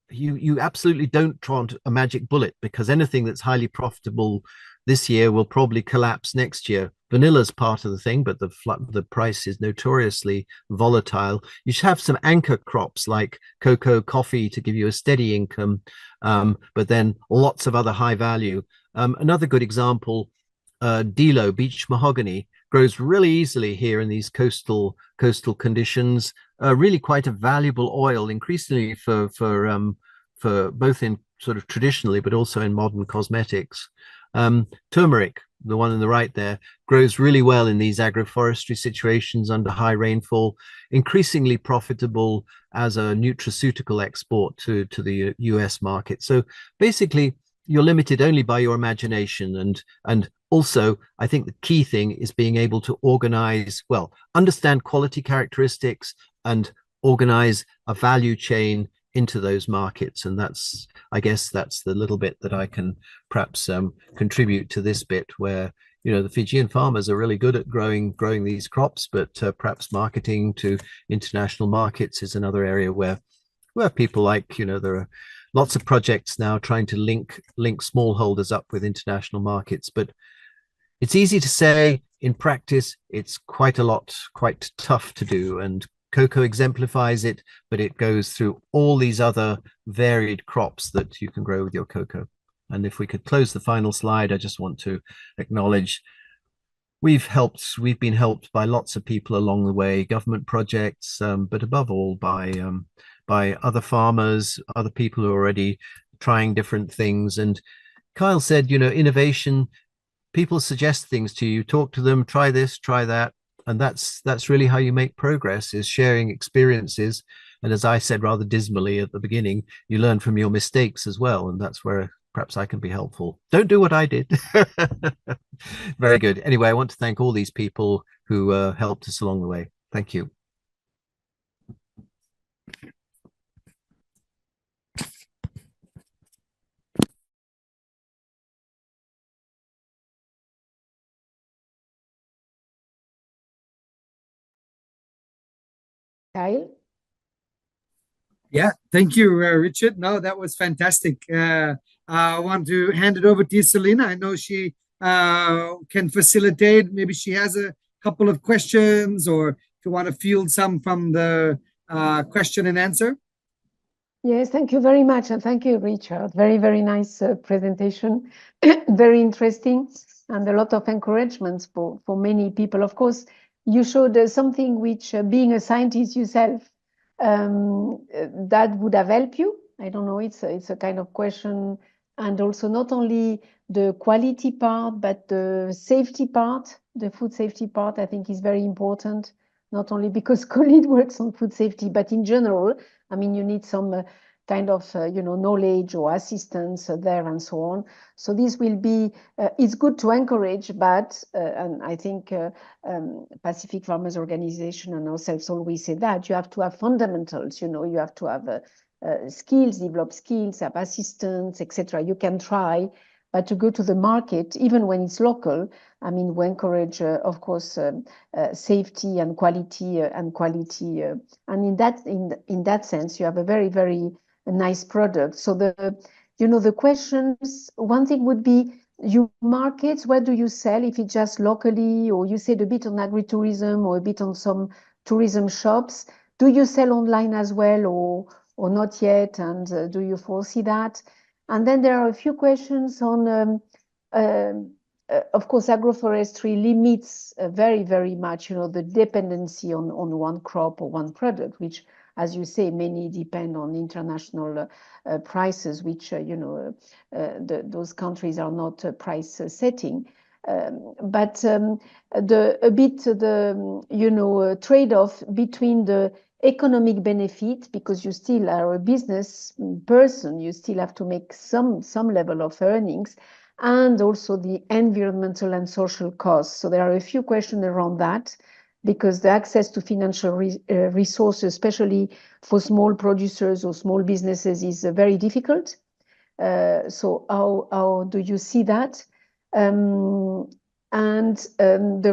you absolutely don't want a magic bullet, because anything that's highly profitable this year will probably collapse next year. Vanilla's part of the thing, but the price is notoriously volatile. You should have some anchor crops like cocoa, coffee to give you a steady income, but then lots of other high value. Another good example, Dilo, beech mahogany, grows really easily here in these coastal conditions. Really quite a valuable oil, increasingly for both in sort of traditionally, but also in modern cosmetics. Turmeric, the one on the right there, grows really well in these agroforestry situations under high rainfall, increasingly profitable as a nutraceutical export to the US market. So basically, you're limited only by your imagination. And also, I think the key thing is being able to organize, understand quality characteristics and organize a value chain into those markets. And I guess that's the little bit that I can perhaps contribute to this bit, where the Fijian farmers are really good at growing these crops, but perhaps marketing to international markets is another area where people like, there are lots of projects now trying to link smallholders up with international markets. But it's easy to say. In practice, it's quite tough to do, and cocoa exemplifies it, but it goes through all these other varied crops that you can grow with your cocoa. And if we could close the final slide, I just want to acknowledge we've been helped by lots of people along the way, government projects, but above all by other farmers, other people who are already trying different things. And Kyle said, innovation, people suggest things to you, talk to them, try this, try that. And that's really how you make progress, is sharing experiences. And as I said rather dismally at the beginning, you learn from your mistakes as well. And that's where perhaps I can be helpful. Don't do what I did. Very good. Anyway, I want to thank all these people who helped us along the way. Thank you. Kyle? Yeah, thank you, Richard. No, that was fantastic. I want to hand it over to Selena. I know she can facilitate. Maybe she has a couple of questions, or if you want to field some from the question and answer. Yes, thank you very much. And thank you, Richard. Very, very nice presentation. Very interesting, and a lot of encouragements for many people. Of course, you showed something which, being a scientist yourself, that would have helped you. I don't know, it's a kind of question. And also not only the quality part, but the safety part, the food safety part, I think is very important. Not only because COLEAD works on food safety, but in general, I mean, you need some kind of, knowledge or assistance there and so on. So this will be, it's good to encourage, but, and I think Pacific Farmers Organization and ourselves always say that you have to have fundamentals, you have to have skills, develop skills, have assistance, etc. You can try, but to go to the market, even when it's local, I mean, we encourage, of course, safety and quality, and in that sense, you have a very, very nice product. So the questions, one thing would be, you markets, where do you sell? If it's just locally, or you said a bit on agritourism or a bit on some tourism shops, do you sell online as well, or not yet? And do you foresee that? And then there are a few questions on, of course, agroforestry limits very, very much, the dependency on one crop or one product, which, as you say, many depend on international prices, which, those countries are not price setting. But the trade-off between the economic benefit, because you still are a business person, you still have to make some level of earnings, and also the environmental and social costs. So there are a few questions around that, because the access to financial resources, especially for small producers or small businesses, is very difficult. So how do you see that? The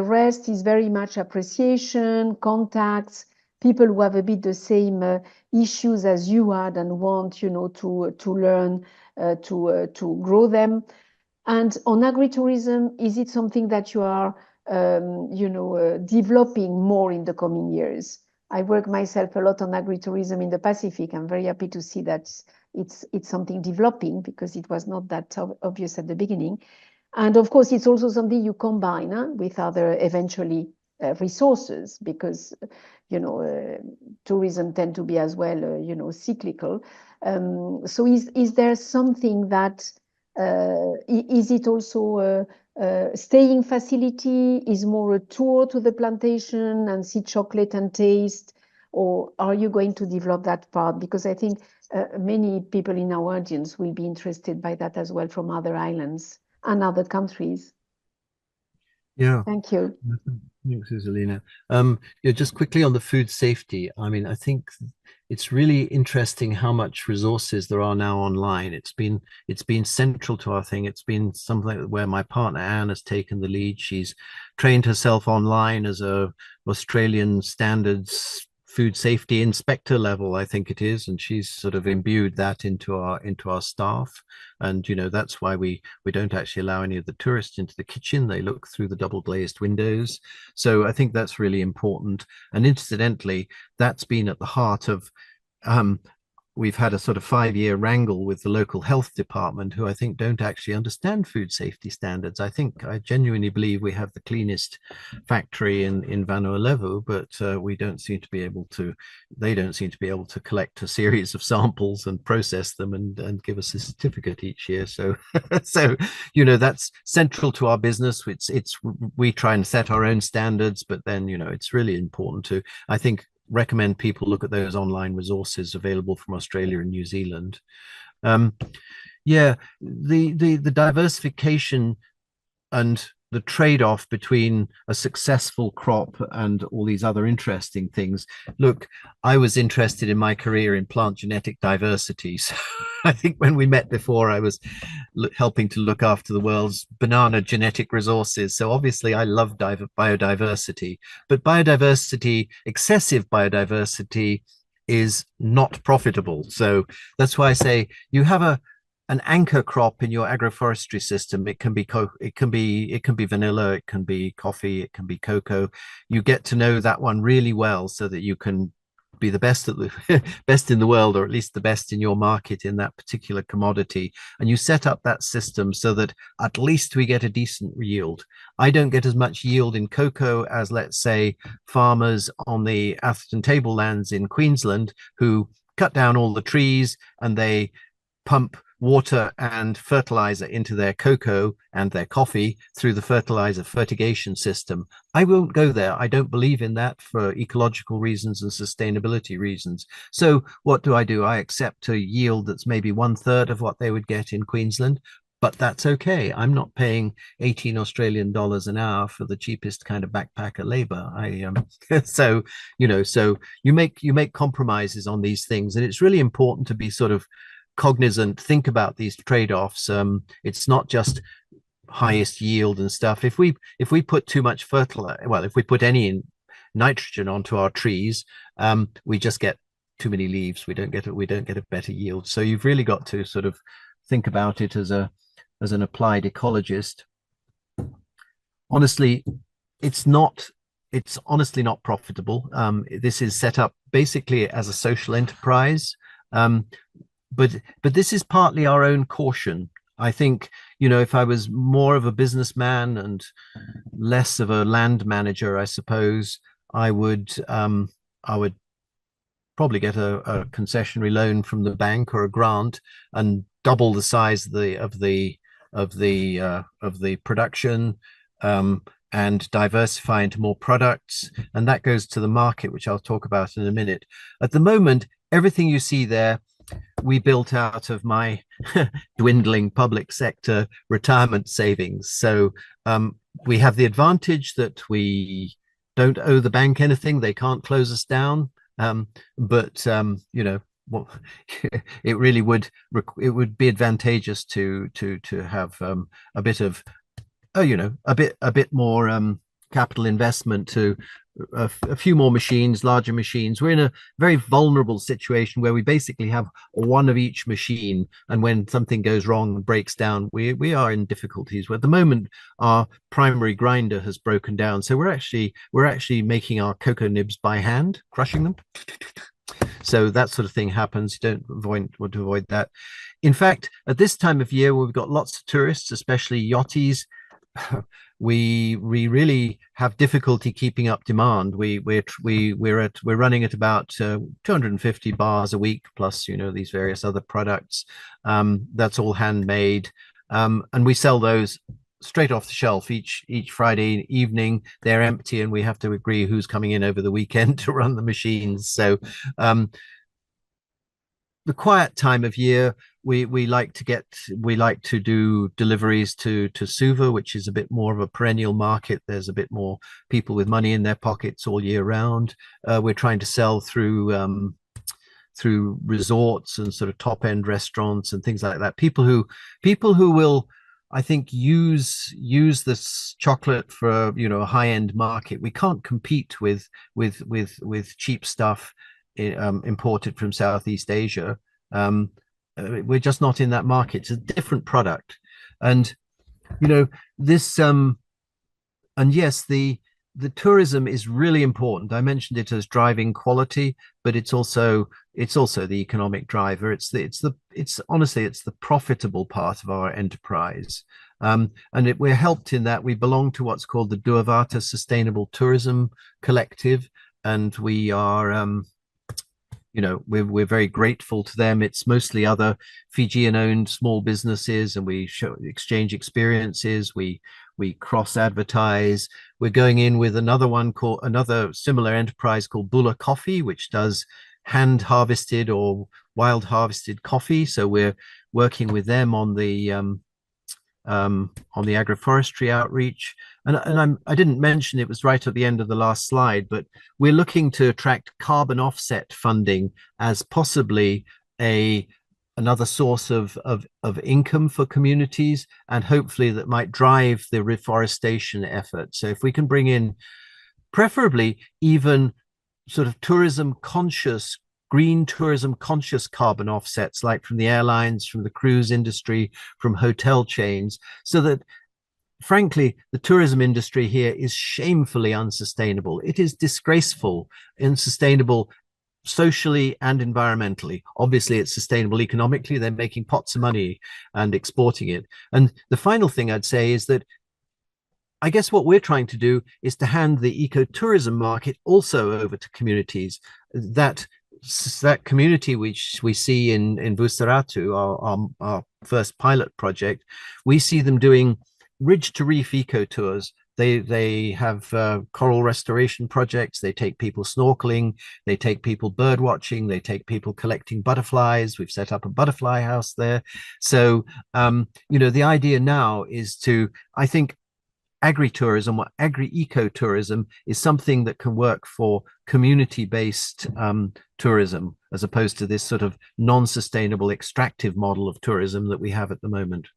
rest is very much appreciation, contacts, people who have a bit the same issues as you had and want, to learn, to grow them. And on agritourism, is it something that you are, developing more in the coming years? I work myself a lot on agritourism in the Pacific. I'm very happy to see that it's something developing, because it was not that obvious at the beginning. And of course, it's also something you combine with other eventually resources, because tourism tend to be as well, cyclical. So is there something that is it also staying facility? Is more a tour to the plantation and see chocolate and taste, or are you going to develop that part? Because I think many people in our audience will be interested by that as well, from other islands and other countries. Yeah. Thank you. Thanks, Iselina. Just quickly on the food safety. I mean, I think it's really interesting how much resources there are now online. It's been central to our thing. It's been something where my partner Anne has taken the lead. She's trained herself online as a Australian standards food safety inspector level, I think it is, and she's sort of imbued that into our staff. And that's why we don't actually allow any of the tourists into the kitchen. They look through the double glazed windows. So I think that's really important. And incidentally, that's been at the heart of we've had a sort of 5-year wrangle with the local health department, who I think don't actually understand food safety standards. I genuinely believe we have the cleanest factory in Faalualuo, but they don't seem to be able to collect a series of samples and process them and give us a certificate each year. So that's central to our business. We try and set our own standards, but then it's really important to, I think, recommend people look at those online resources available from Australia and New Zealand. The diversification and the trade-off between a successful crop and all these other interesting things. Look, I was interested in my career in plant genetic diversity. So I think when we met before, I was helping to look after the world's banana genetic resources. So obviously I love biodiversity, but excessive biodiversity is not profitable. So that's why I say you have an anchor crop in your agroforestry system. It can be vanilla, it can be coffee, it can be cocoa. You get to know that one really well so that you can be the best at the best in the world, or at least the best in your market in that particular commodity, and you set up that system so that at least we get a decent yield. I don't get as much yield in cocoa as, let's say, farmers on the Atherton tablelands in Queensland, who cut down all the trees and they pump water and fertilizer into their cocoa and their coffee through the fertigation system. I won't go there. I don't believe in that for ecological reasons and sustainability reasons. So what do? I accept a yield that's maybe 1/3 of what they would get in Queensland, but that's okay. I'm not paying 18 Australian dollars an hour for the cheapest kind of backpacker labor. So you make compromises on these things, and it's really important to be sort of cognizant, think about these trade-offs. It's not just highest yield and stuff. If we put too much fertilizer, well, if we put any nitrogen onto our trees, we just get too many leaves. We don't get a better yield. So you've really got to sort of think about it as an applied ecologist. Honestly, it's honestly not profitable. This is set up basically as a social enterprise. But this is partly our own caution. I think, if I was more of a businessman and less of a land manager, I suppose I would probably get a concessionary loan from the bank or a grant and double the size of the production, and diversify into more products, and that goes to the market, which I'll talk about in a minute. At the moment, everything you see there, we built out of my dwindling public sector retirement savings. So we have the advantage that we don't owe the bank anything. They can't close us down. But it really would be advantageous to have a bit of a bit more capital investment, to a few more machines, larger machines. We're in a very vulnerable situation where we basically have one of each machine, and when something goes wrong and breaks down, we are in difficulties. At the moment, our primary grinder has broken down, so we're actually making our cocoa nibs by hand, crushing them. So that sort of thing happens. You want to avoid that. In fact, at this time of year, we've got lots of tourists, especially yachties. We really have difficulty keeping up demand. We're running at about 250 bars a week, plus these various other products. That's all handmade, and we sell those straight off the shelf each Friday evening. They're empty, and we have to agree who's coming in over the weekend to run the machines. So the quiet time of year, we like to do deliveries to Suva, which is a bit more of a perennial market. There's a bit more people with money in their pockets all year round. We're trying to sell through resorts and sort of top end restaurants and things like that. People who will, I think, use this chocolate for a high end market. We can't compete with cheap stuff imported from Southeast Asia. We're just not in that market. It's a different product, and this and yes, the tourism is really important. I mentioned it as driving quality, but it's also the economic driver. It's honestly the profitable part of our enterprise, and we're helped in that we belong to what's called the Duavata Sustainable Tourism Collective, and we are we're very grateful to them. It's mostly other Fijian-owned small businesses, and we exchange experiences. We cross-advertise. We're going in with another similar enterprise called Bula Coffee, which does hand-harvested or wild-harvested coffee. So we're working with them on the agroforestry outreach. And I didn't mention, it was right at the end of the last slide, but we're looking to attract carbon offset funding as possibly another source of income for communities, and hopefully that might drive the reforestation effort. So if we can bring in preferably even sort of green tourism conscious carbon offsets, like from the airlines, from the cruise industry, from hotel chains, so that frankly, the tourism industry here is shamefully unsustainable. It is disgraceful, unsustainable socially and environmentally. Obviously, it's sustainable economically. They're making pots of money and exporting it. And the final thing I'd say is that I guess what we're trying to do is to hand the ecotourism market also over to communities. That community which we see in Bustaratu, our first pilot project, we see them doing ridge to reef eco tours. They have coral restoration projects. They take people snorkeling. They take people bird watching. They take people collecting butterflies. We've set up a butterfly house there. So, the idea now is to, I think, agritourism or agri-ecotourism is something that can work for community-based tourism, as opposed to this sort of non-sustainable extractive model of tourism that we have at the moment.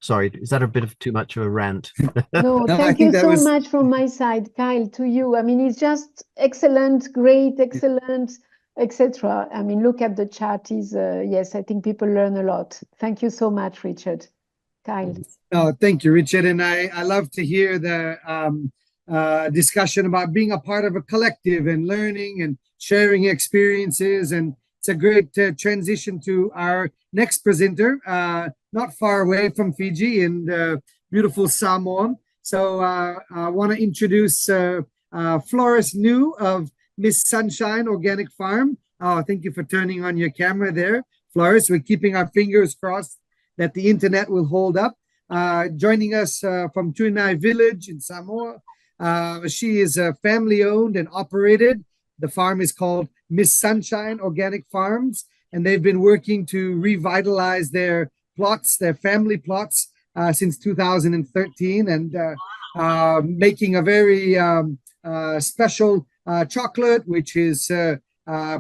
Sorry, is that a bit of too much of a rant? No, thank you so much from my side, Kyle, to you. I mean, it's just excellent, great, excellent, etc. I mean, look at the chat. Yes, I think people learn a lot. Thank you so much, Richard. Kyle. Oh, thank you, Richard. And I love to hear the discussion about being a part of a collective and learning and sharing experiences. And it's a great transition to our next presenter, not far away from Fiji in beautiful Samo. So I want to introduce Floris New of Miss Sunshine Organic Farm. Thank you for turning on your camera there, Floris. We're keeping our fingers crossed that the internet will hold up. Joining us from Tuinai Village in Samoa. She is family owned and operated. The farm is called Miss Sunshine Organic Farms, and they've been working to revitalize their plots, their family plots, since 2013, and making a very special chocolate, which is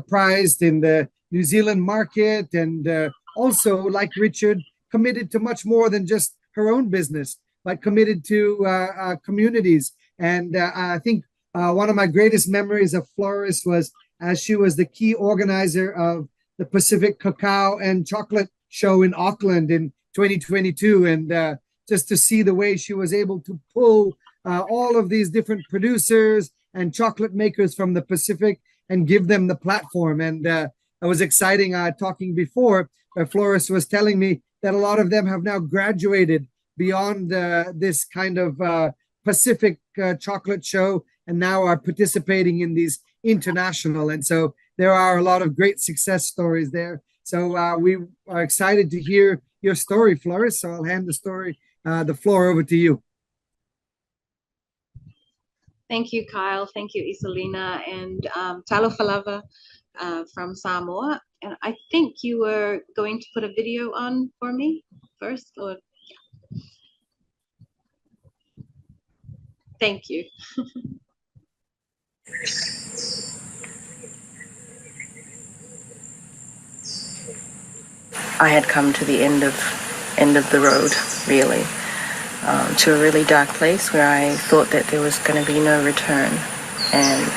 prized in the New Zealand market, and also, like Richard, committed to much more than just her own business, but committed to communities. And I think one of my greatest memories of Floris was as she was the key organizer of the Pacific Cacao and Chocolate Show in Auckland in 2022. And just to see the way she was able to pull all of these different producers and chocolate makers from the Pacific and give them the platform. And it was exciting talking before, Floris was telling me that a lot of them have now graduated beyond this kind of Pacific chocolate show and now are participating in these international. And so there are a lot of great success stories there. So we are excited to hear your story, Floris. So I'll hand the floor over to you. Thank you, Kyle. Thank you, Isolina, and Talo Falava from Samoa. And I think you were going to put a video on for me first, or yeah. Thank you. I had come to the end of the road, really, to a really dark place where I thought that there was going to be no return, and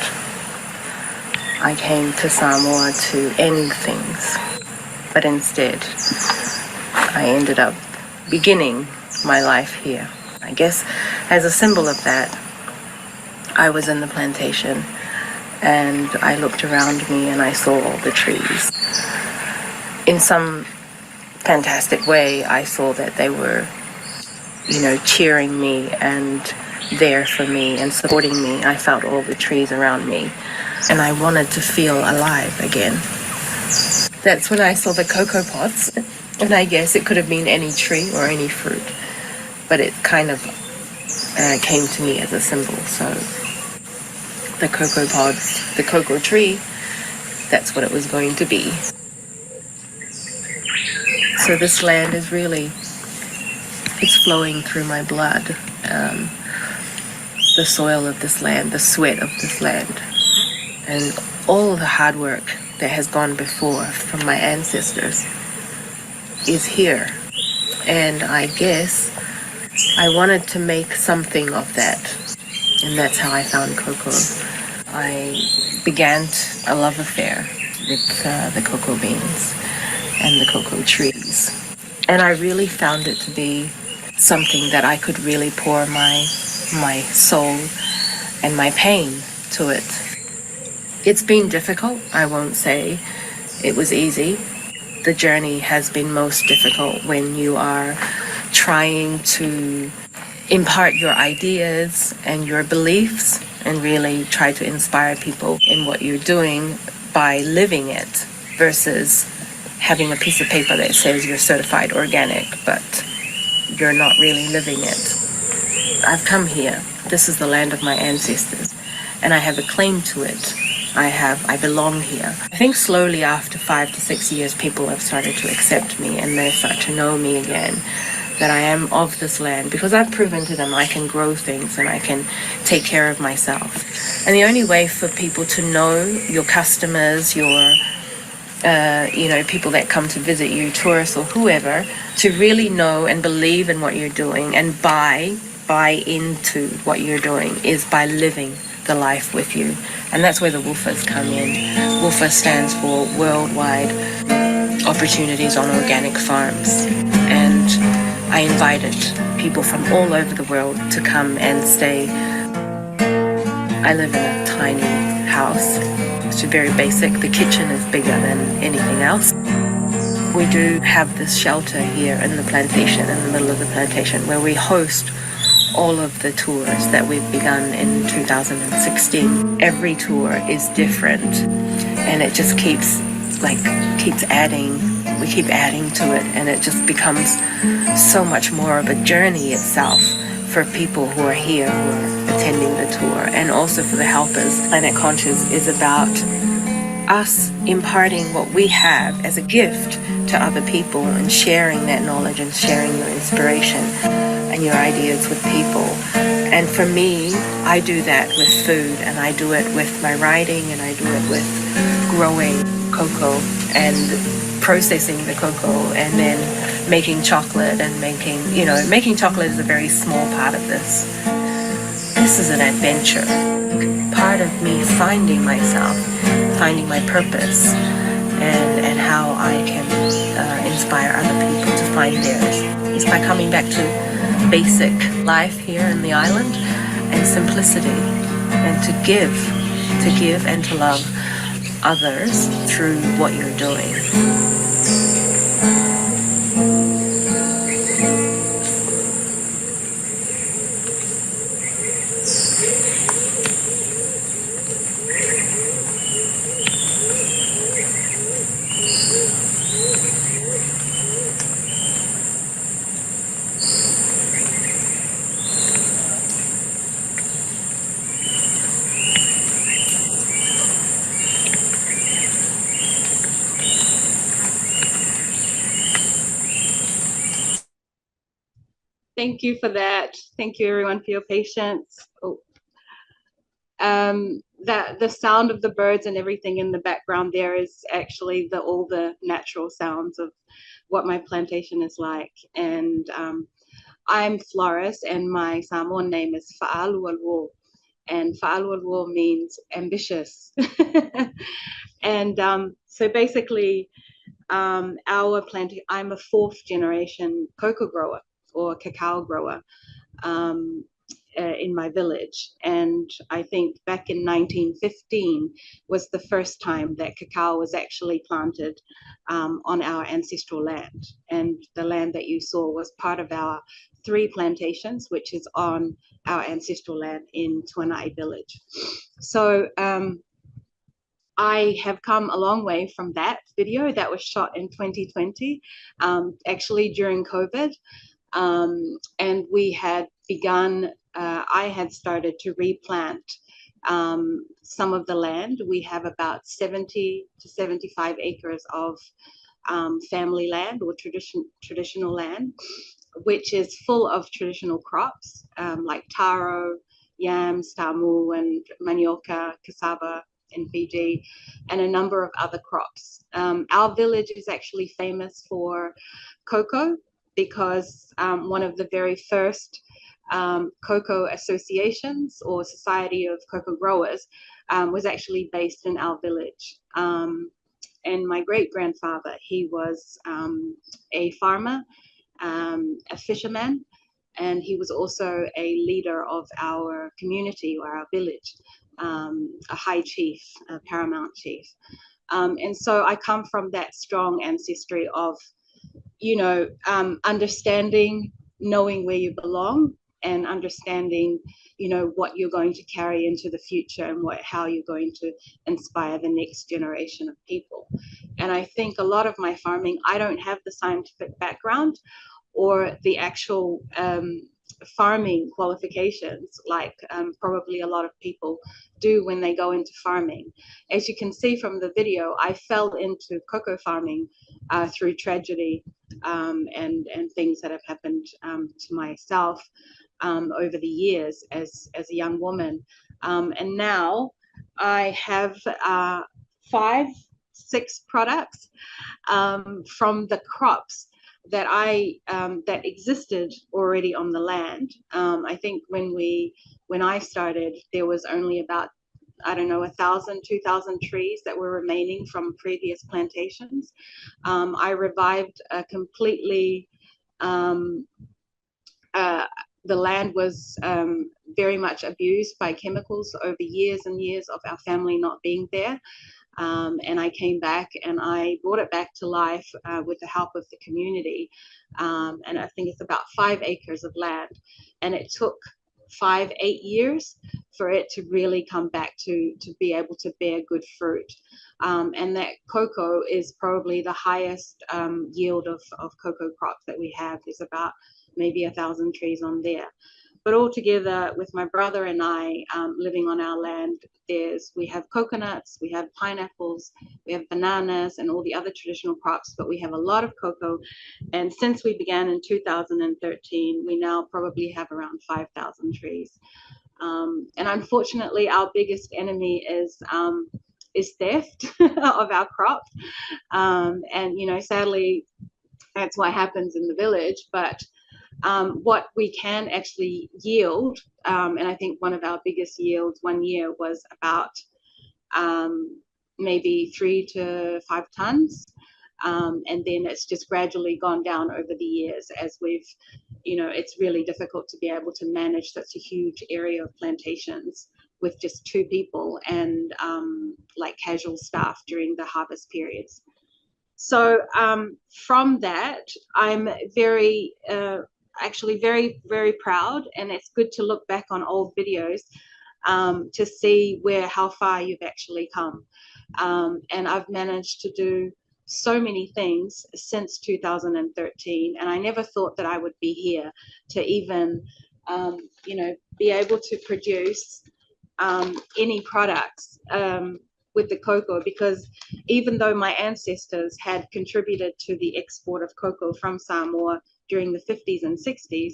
I came to Samoa to end things, but instead I ended up beginning my life here. I guess as a symbol of that, I was in the plantation and I looked around me and I saw all the trees. In some fantastic way, I saw that they were, cheering me and there for me and supporting me. I felt all the trees around me and I wanted to feel alive again. That's when I saw the cocoa pots, and I guess it could have been any tree or any fruit, but it kind of came to me as a symbol. So the cocoa pods, the cocoa tree, that's what it was going to be. So this land is really, it's flowing through my blood. The soil of this land, the sweat of this land, and all of the hard work that has gone before from my ancestors is here. And I guess I wanted to make something of that, and that's how I found cocoa. I began a love affair with the cocoa beans and the cocoa trees, and I really found it to be something that I could really pour my soul and my pain to it. It's been difficult. I won't say it was easy. The journey has been most difficult when you are trying to impart your ideas and your beliefs and really try to inspire people in what you're doing by living it versus having a piece of paper that says you're certified organic, but you're not really living it. I've come here. This is the land of my ancestors, and I have a claim to it. I belong here. I think slowly after 5 to 6 years, people have started to accept me and they start to know me again, that I am of this land, because I've proven to them I can grow things and I can take care of myself. And the only way for people to know, your customers, your people that come to visit you, tourists or whoever, to really know and believe in what you're doing and buy into what you're doing is by living the life with you. And that's where the WWOOFers come in. WWOOFer stands for Worldwide Opportunities on Organic Farms. And I invited people from all over the world to come and stay. I live in a tiny house. It's very basic. The kitchen is bigger than anything else. We do have this shelter here in the plantation, in the middle of the plantation, where we host all of the tours that we've begun in 2016. Every tour is different, and it just keeps adding. We keep adding to it, and it just becomes so much more of a journey itself for people who are here, who are attending the tour, and also for the helpers. Planet Conscious is about us imparting what we have as a gift to other people and sharing that knowledge and sharing your inspiration and your ideas with people. And for me, I do that with food, and I do it with my writing, and I do it with growing cocoa and processing the cocoa, and then making chocolate and making chocolate is a very small part of this. This is an adventure, part of me finding myself, finding my purpose, and how I can inspire other people to find theirs. It's by coming back to basic life here in the island and simplicity, and to give and to love others through what you're doing. Thank you for that. Thank you everyone for your patience. That the sound of the birds and everything in the background there is actually all the natural sounds of what my plantation is like. And I'm Floris, and my Samoan name is Faalualuo, and Faalualuo means ambitious. And so basically, our planting, I'm a 4th generation cocoa grower or cacao grower in my village. And I think back in 1915 was the first time that cacao was actually planted on our ancestral land. And the land that you saw was part of our 3 plantations, which is on our ancestral land in Tuanai village. So I have come a long way from that video that was shot in 2020, actually during COVID. And we had begun, I had started to replant some of the land. We have about 70 to 75 acres of family land or traditional land, which is full of traditional crops like taro, yams, tamu, and manioka, cassava in Fiji, and a number of other crops. Our village is actually famous for cocoa, because one of the very first cocoa associations or society of cocoa growers was actually based in our village. And my great-grandfather, he was a farmer, a fisherman, and he was also a leader of our community or our village a high chief, a paramount chief. And so I come from that strong ancestry of, understanding, knowing where you belong, and understanding, what you're going to carry into the future and how you're going to inspire the next generation of people. And I think a lot of my farming, I don't have the scientific background or the actual farming qualifications like probably a lot of people do when they go into farming. As you can see from the video, I fell into cocoa farming through tragedy and things that have happened to myself over the years as a young woman. And now I have 5-6 products from the crops that that existed already on the land. I think when I started, there was only about, 1,000, 2,000 trees that were remaining from previous plantations. I revived completely. The land was very much abused by chemicals over years and years of our family not being there. And I came back and I brought it back to life with the help of the community. And I think it's about 5 acres of land. And it took 5-8 years for it to really come back to be able to bear good fruit. And that cocoa is probably the highest yield of cocoa crops that we have. There's about maybe 1,000 trees on there. But altogether, with my brother and I living on our land, we have coconuts, we have pineapples, we have bananas, and all the other traditional crops, but we have a lot of cocoa. And since we began in 2013, we now probably have around 5,000 trees. And unfortunately, our biggest enemy is theft of our crops. And, sadly, that's what happens in the village. But what we can actually yield, and I think one of our biggest yields one year was about maybe 3 to 5 tons. And then it's just gradually gone down over the years as we've, it's really difficult to be able to manage such a huge area of plantations with just 2 people and like casual staff during the harvest periods. So from that, I'm actually very, very proud, and it's good to look back on old videos to see how far you've actually come. And I've managed to do so many things since 2013, and I never thought that I would be here to even, be able to produce any products with the cocoa, because even though my ancestors had contributed to the export of cocoa from Samoa during the 50s and 60s,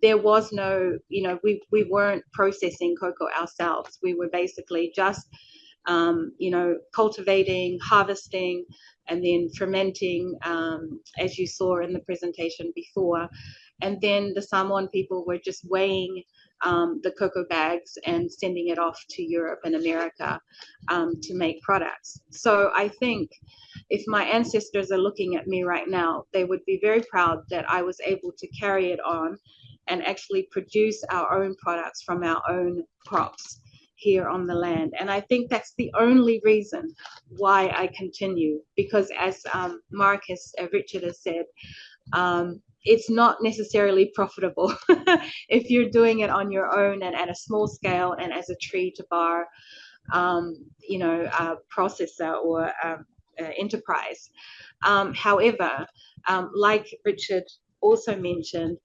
there was no, we weren't processing cocoa ourselves. We were basically just, cultivating, harvesting, and then fermenting, as you saw in the presentation before. And then the Samoan people were just weighing the cocoa bags and sending it off to Europe and America to make products. So I think if my ancestors are looking at me right now, they would be very proud that I was able to carry it on and actually produce our own products from our own crops here on the land. And I think that's the only reason why I continue, because as Richard has said, it's not necessarily profitable if you're doing it on your own and at a small scale and as a tree to bar, processor or enterprise. However, like Richard also mentioned,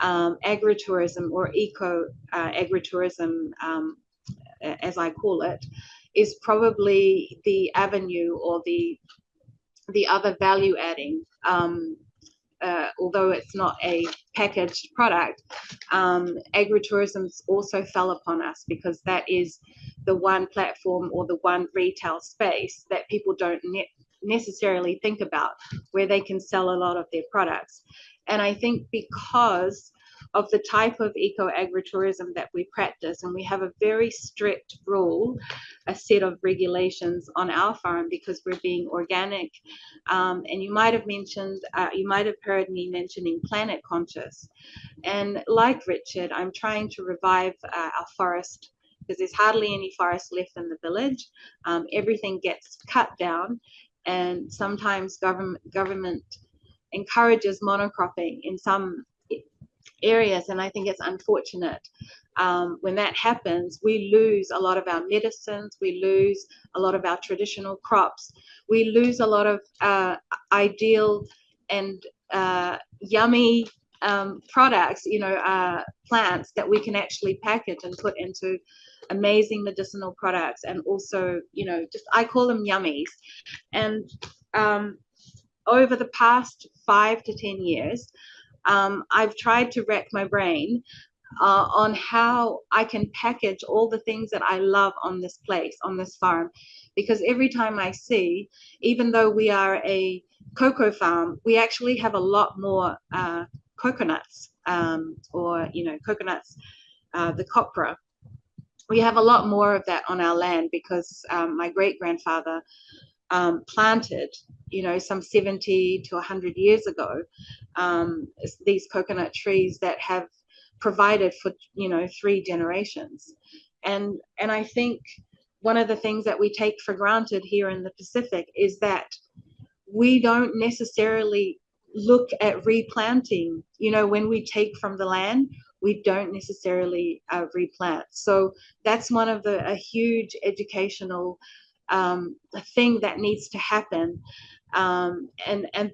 agritourism or eco-agritourism, as I call it, is probably the avenue or the other value adding. Although it's not a packaged product, agritourism also fell upon us because that is the one platform or the one retail space that people don't necessarily think about where they can sell a lot of their products. And I think because of the type of eco-agritourism that we practice, and we have a very strict rule, a set of regulations on our farm because we're being organic. And you might have heard me mentioning planet conscious. And like Richard, I'm trying to revive our forest because there's hardly any forest left in the village. Everything gets cut down, and sometimes government encourages monocropping in some areas, and I think it's unfortunate. When that happens, we lose a lot of our medicines, we lose a lot of our traditional crops, we lose a lot of ideal and yummy products, plants that we can actually package and put into amazing medicinal products, and also, I call them yummies. And over the past 5 to 10 years, I've tried to rack my brain on how I can package all the things that I love on this place, on this farm, because every time I see, even though we are a cocoa farm, we actually have a lot more coconuts, coconuts, the copra. We have a lot more of that on our land because my great-grandfather planted, some 70 to 100 years ago, these coconut trees that have provided for 3 generations. And I think one of the things that we take for granted here in the Pacific is that we don't necessarily look at replanting. When we take from the land, we don't necessarily replant. So that's one of a huge educational thing that needs to happen, and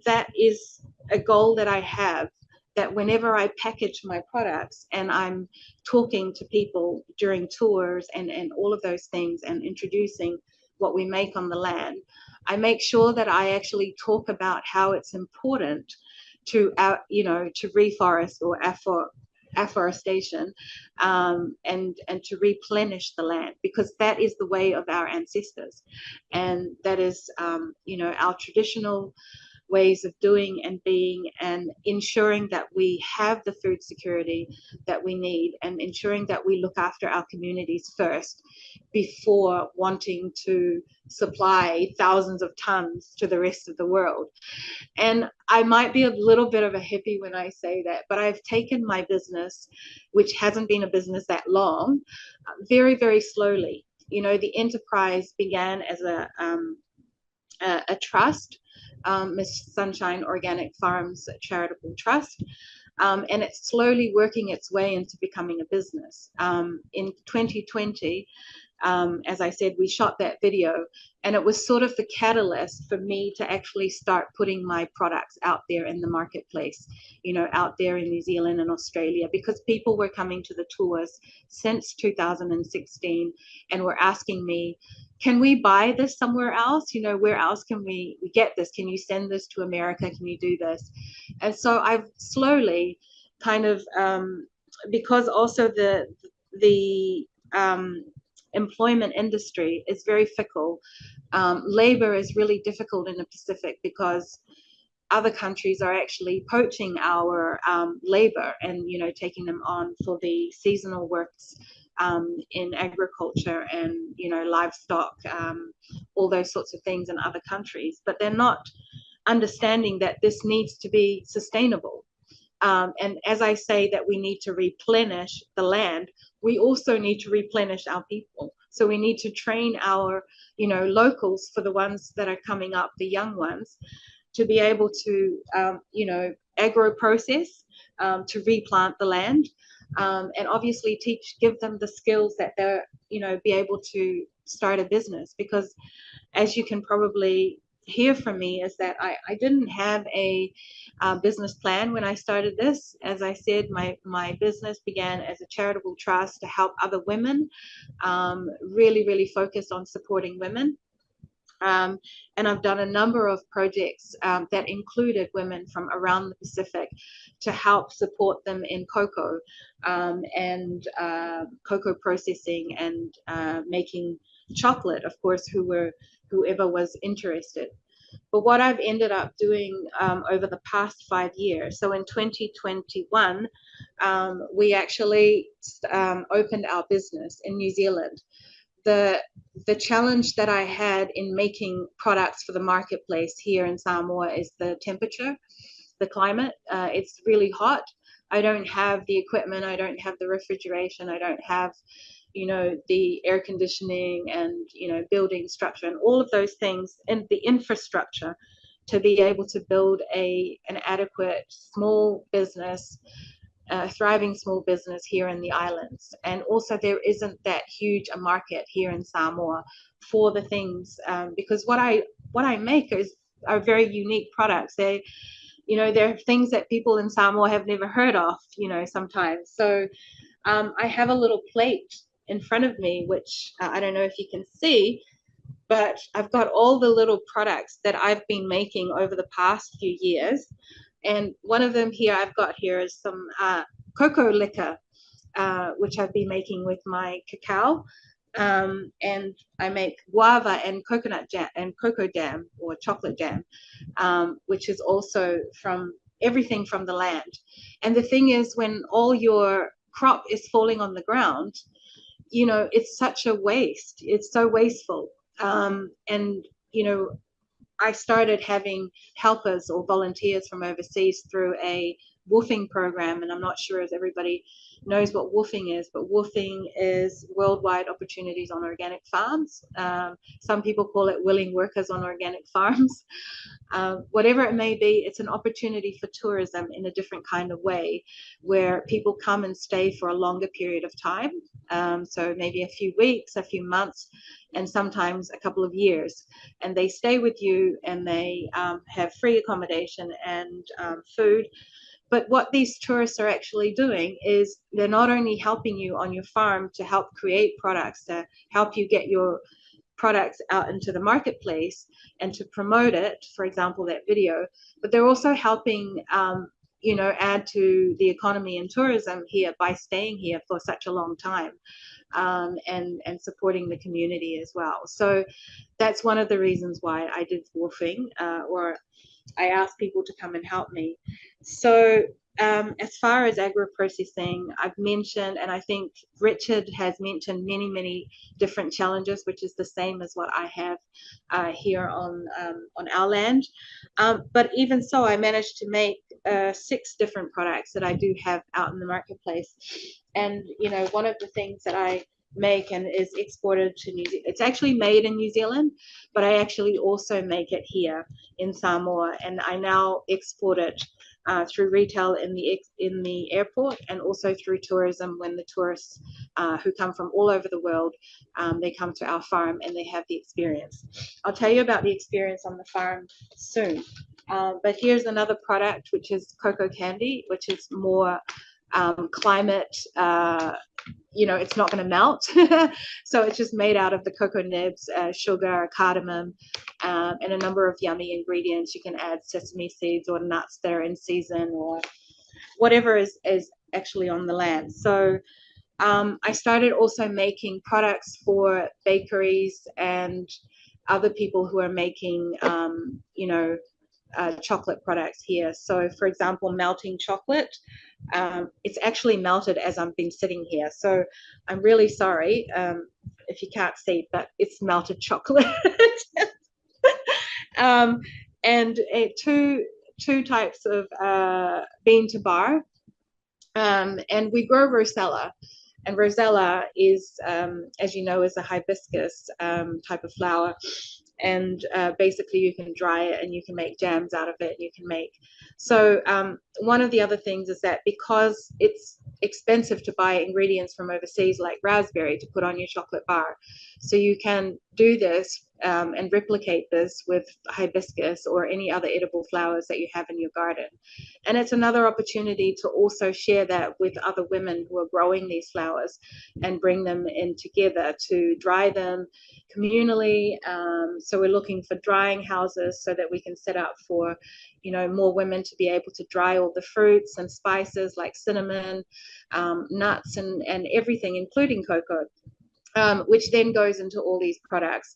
that is a goal that I have, that whenever I package my products and I'm talking to people during tours and all of those things and introducing what we make on the land, I make sure that I actually talk about how it's important to reforest or afforestation, and to replenish the land, because that is the way of our ancestors, and that is our traditional ways of doing and being, and ensuring that we have the food security that we need, and ensuring that we look after our communities first before wanting to supply thousands of tons to the rest of the world. And I might be a little bit of a hippie when I say that, but I've taken my business, which hasn't been a business that long, very, very slowly. The enterprise began as a trust, Miss Sunshine Organic Farms Charitable Trust, and it's slowly working its way into becoming a business. In 2020, as I said, we shot that video, and it was sort of the catalyst for me to actually start putting my products out there in the marketplace, out there in New Zealand and Australia, because people were coming to the tours since 2016 and were asking me, can we buy this somewhere else? Where else can we get this? Can you send this to America? Can you do this? And so I've slowly kind of, because also the employment industry is very fickle. Labor is really difficult in the Pacific because other countries are actually poaching our labor and, taking them on for the seasonal works in agriculture and, livestock, all those sorts of things in other countries. But they're not understanding that this needs to be sustainable. And as I say that we need to replenish the land, we also need to replenish our people. So we need to train our, locals, for the ones that are coming up, the young ones, to be able to, agro-process, to replant the land, and obviously give them the skills that they're, be able to start a business. Because as you can probably hear from me, is that I didn't have a business plan when I started this. As I said, my business began as a charitable trust to help other women, really, really focus on supporting women. And I've done a number of projects that included women from around the Pacific to help support them in cocoa, and cocoa processing, and making chocolate, of course, whoever was interested. But what I've ended up doing over the past 5 years, so in 2021, we actually opened our business in New Zealand. The challenge that I had in making products for the marketplace here in Samoa is the temperature, the climate. It's really hot. I don't have the equipment. I don't have the refrigeration. I don't have, you know, the air conditioning and, you know, building structure and all of those things, and the infrastructure to be able to build an adequate small business, thriving small business here in the islands. And also there isn't that huge a market here in Samoa for the things, because what I make are very unique products. They, you know, they're things that people in Samoa have never heard of, you know, sometimes. So I have a little plate in front of me, which I don't know if you can see, but I've got all the little products that I've been making over the past few years. And one of them here I've got here is some cocoa liquor, which I've been making with my cacao. And I make guava and coconut jam and cocoa jam or chocolate jam, which is also from everything from the land. And the thing is, when all your crop is falling on the ground, you know, it's such a waste. It's so wasteful. And, you know, I started having helpers or volunteers from overseas through a woofing program, and I'm not sure if everybody knows what woofing is, but woofing is Worldwide Opportunities on Organic Farms. Some people call it willing workers on organic farms. Whatever it may be, it's an opportunity for tourism in a different kind of way, where people come and stay for a longer period of time. So maybe a few weeks, a few months, and sometimes a couple of years. And they stay with you, and they have free accommodation and food. But what these tourists are actually doing is they're not only helping you on your farm to help create products, to help you get your products out into the marketplace and to promote it, for example, that video, but they're also helping, you know, add to the economy and tourism here by staying here for such a long time, and supporting the community as well. So that's one of the reasons why I did woofing, or I asked people to come and help me. So as far as agro-processing, I've mentioned, and I think Richard has mentioned many different challenges, which is the same as what I have here on our land. But even so, I managed to make 6 different products that I do have out in the marketplace. And, you know, one of the things that I make and is exported to New Zealand, it's actually made in New Zealand, but I actually also make it here in Samoa, and I now export it through retail in the airport, and also through tourism, when the tourists who come from all over the world, they come to our farm and they have the experience. I'll tell you about the experience on the farm soon, but here's another product, which is cocoa candy, which is more climate, you know, it's not going to melt. So it's just made out of the cocoa nibs, sugar, cardamom, and a number of yummy ingredients. You can add sesame seeds or nuts that are in season, or whatever is actually on the land. So I started also making products for bakeries and other people who are making, you know, chocolate products here. So for example, melting chocolate, it's actually melted as I've been sitting here. So I'm really sorry if you can't see, but it's melted chocolate. And two types of bean to bar. And we grow rosella. And rosella is, as you know, is a hibiscus type of flower. And basically you can dry it and you can make jams out of it. You can make, so one of the other things is that because it's expensive to buy ingredients from overseas like raspberry to put on your chocolate bar, so you can do this and replicate this with hibiscus or any other edible flowers that you have in your garden. And it's another opportunity to also share that with other women who are growing these flowers and bring them in together to dry them communally. So we're looking for drying houses so that we can set up for, you know, more women to be able to dry all the fruits and spices like cinnamon, nuts, and everything, including cocoa, which then goes into all these products.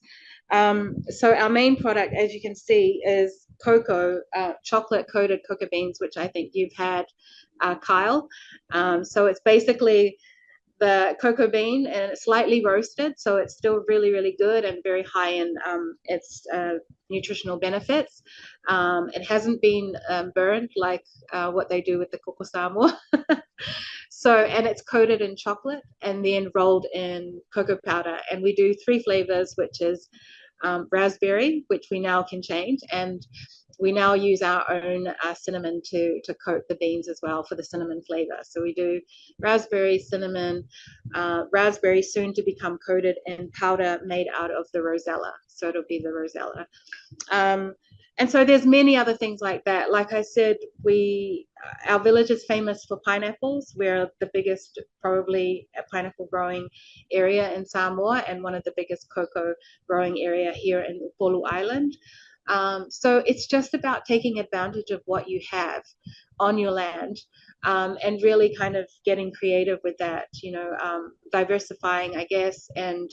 So our main product, as you can see, is cocoa, chocolate coated cocoa beans, which I think you've had, Kyle. So it's basically the cocoa bean, and it's slightly roasted, so it's still really good and very high in its nutritional benefits. It hasn't been burned like what they do with the Koko Samo. So, and it's coated in chocolate and then rolled in cocoa powder. And we do 3 flavors, which is raspberry, which we now can change, and we now use our own cinnamon to coat the beans as well for the cinnamon flavor. So we do raspberry, cinnamon, raspberry soon to become coated in powder made out of the rosella. So it'll be the rosella. And so there's many other things like that. Like I said, our village is famous for pineapples. We're the biggest, probably, pineapple growing area in Samoa, and one of the biggest cocoa growing area here in Upolu Island. So it's just about taking advantage of what you have on your land, and really kind of getting creative with that, diversifying, I guess, and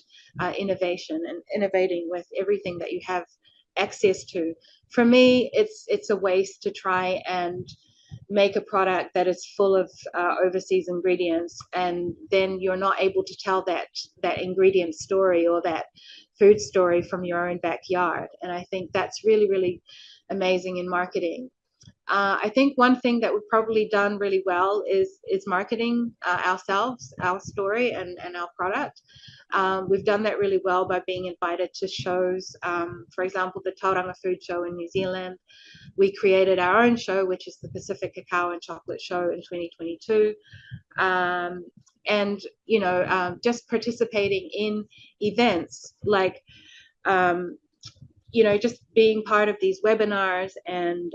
innovation and innovating with everything that you have access to. For me, it's a waste to try and make a product that is full of overseas ingredients, and then you're not able to tell that ingredient story or that food story from your own backyard. And I think that's really, really amazing in marketing. I think one thing that we've probably done really well is marketing ourselves, our story, and our product. We've done that really well by being invited to shows. For example, the Tauranga Food Show in New Zealand. We created our own show, which is the Pacific Cacao and Chocolate Show in 2022. And, just participating in events like, just being part of these webinars and,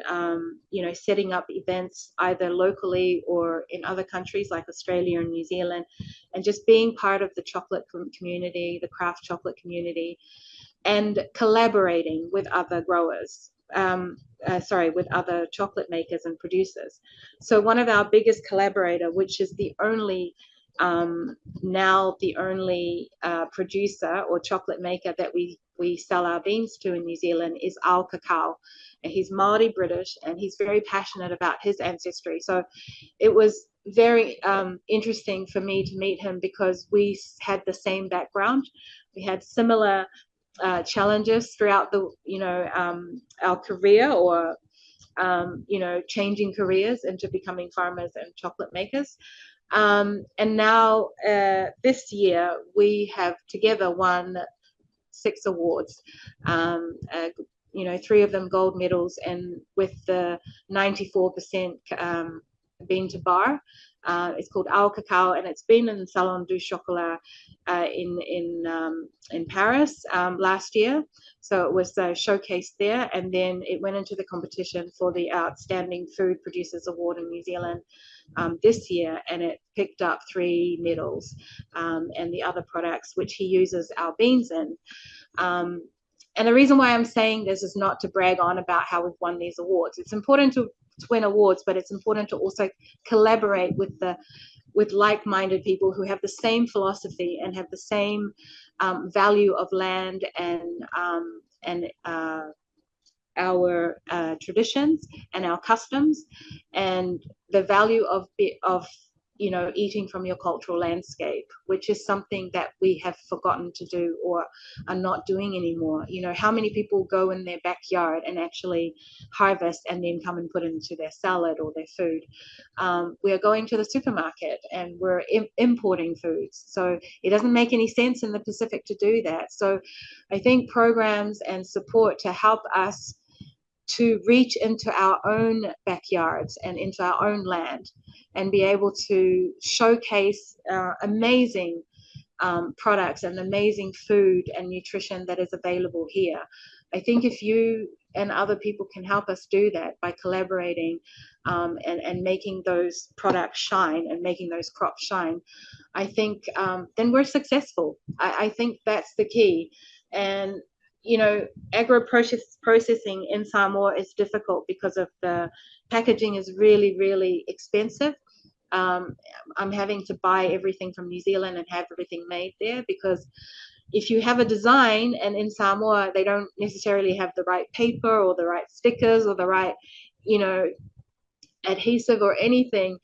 setting up events either locally or in other countries like Australia and New Zealand, and just being part of the chocolate community, the craft chocolate community, and collaborating with other growers. With other chocolate makers and producers. So one of our biggest collaborator, which is the only producer or chocolate maker that we sell our beans to in New Zealand, is Ao Cacao. And he's Māori British, and he's very passionate about his ancestry. So it was very interesting for me to meet him because we had the same background. We had similar challenges throughout our career, or changing careers into becoming farmers and chocolate makers. And now this year we have together won 6 awards, 3 of them gold medals, and with the 94% bean to bar. It's called Ao Cacao, and it's been in Salon du Chocolat in Paris last year. So it was showcased there, and then it went into the competition for the Outstanding Food Producers Award in New Zealand this year, and it picked up 3 medals, and the other products which he uses our beans in. And the reason why I'm saying this is not to brag on about how we've won these awards. It's important to win awards, but it's important to also collaborate with like-minded people who have the same philosophy and have the same value of land and our traditions and our customs, and the value of eating from your cultural landscape, which is something that we have forgotten to do or are not doing anymore. How many people go in their backyard and actually harvest and then come and put it into their salad or their food? We are going to the supermarket and we're importing foods. So it doesn't make any sense in the Pacific to do that. So I think programs and support to help us to reach into our own backyards and into our own land and be able to showcase amazing products and amazing food and nutrition that is available here. I think if you and other people can help us do that by collaborating and making those products shine and making those crops shine, I think then we're successful. I think that's the key. And agro-processing in Samoa is difficult because of the packaging is really, really expensive. I'm having to buy everything from New Zealand and have everything made there, because if you have a design and in Samoa they don't necessarily have the right paper or the right stickers or the right adhesive or anything,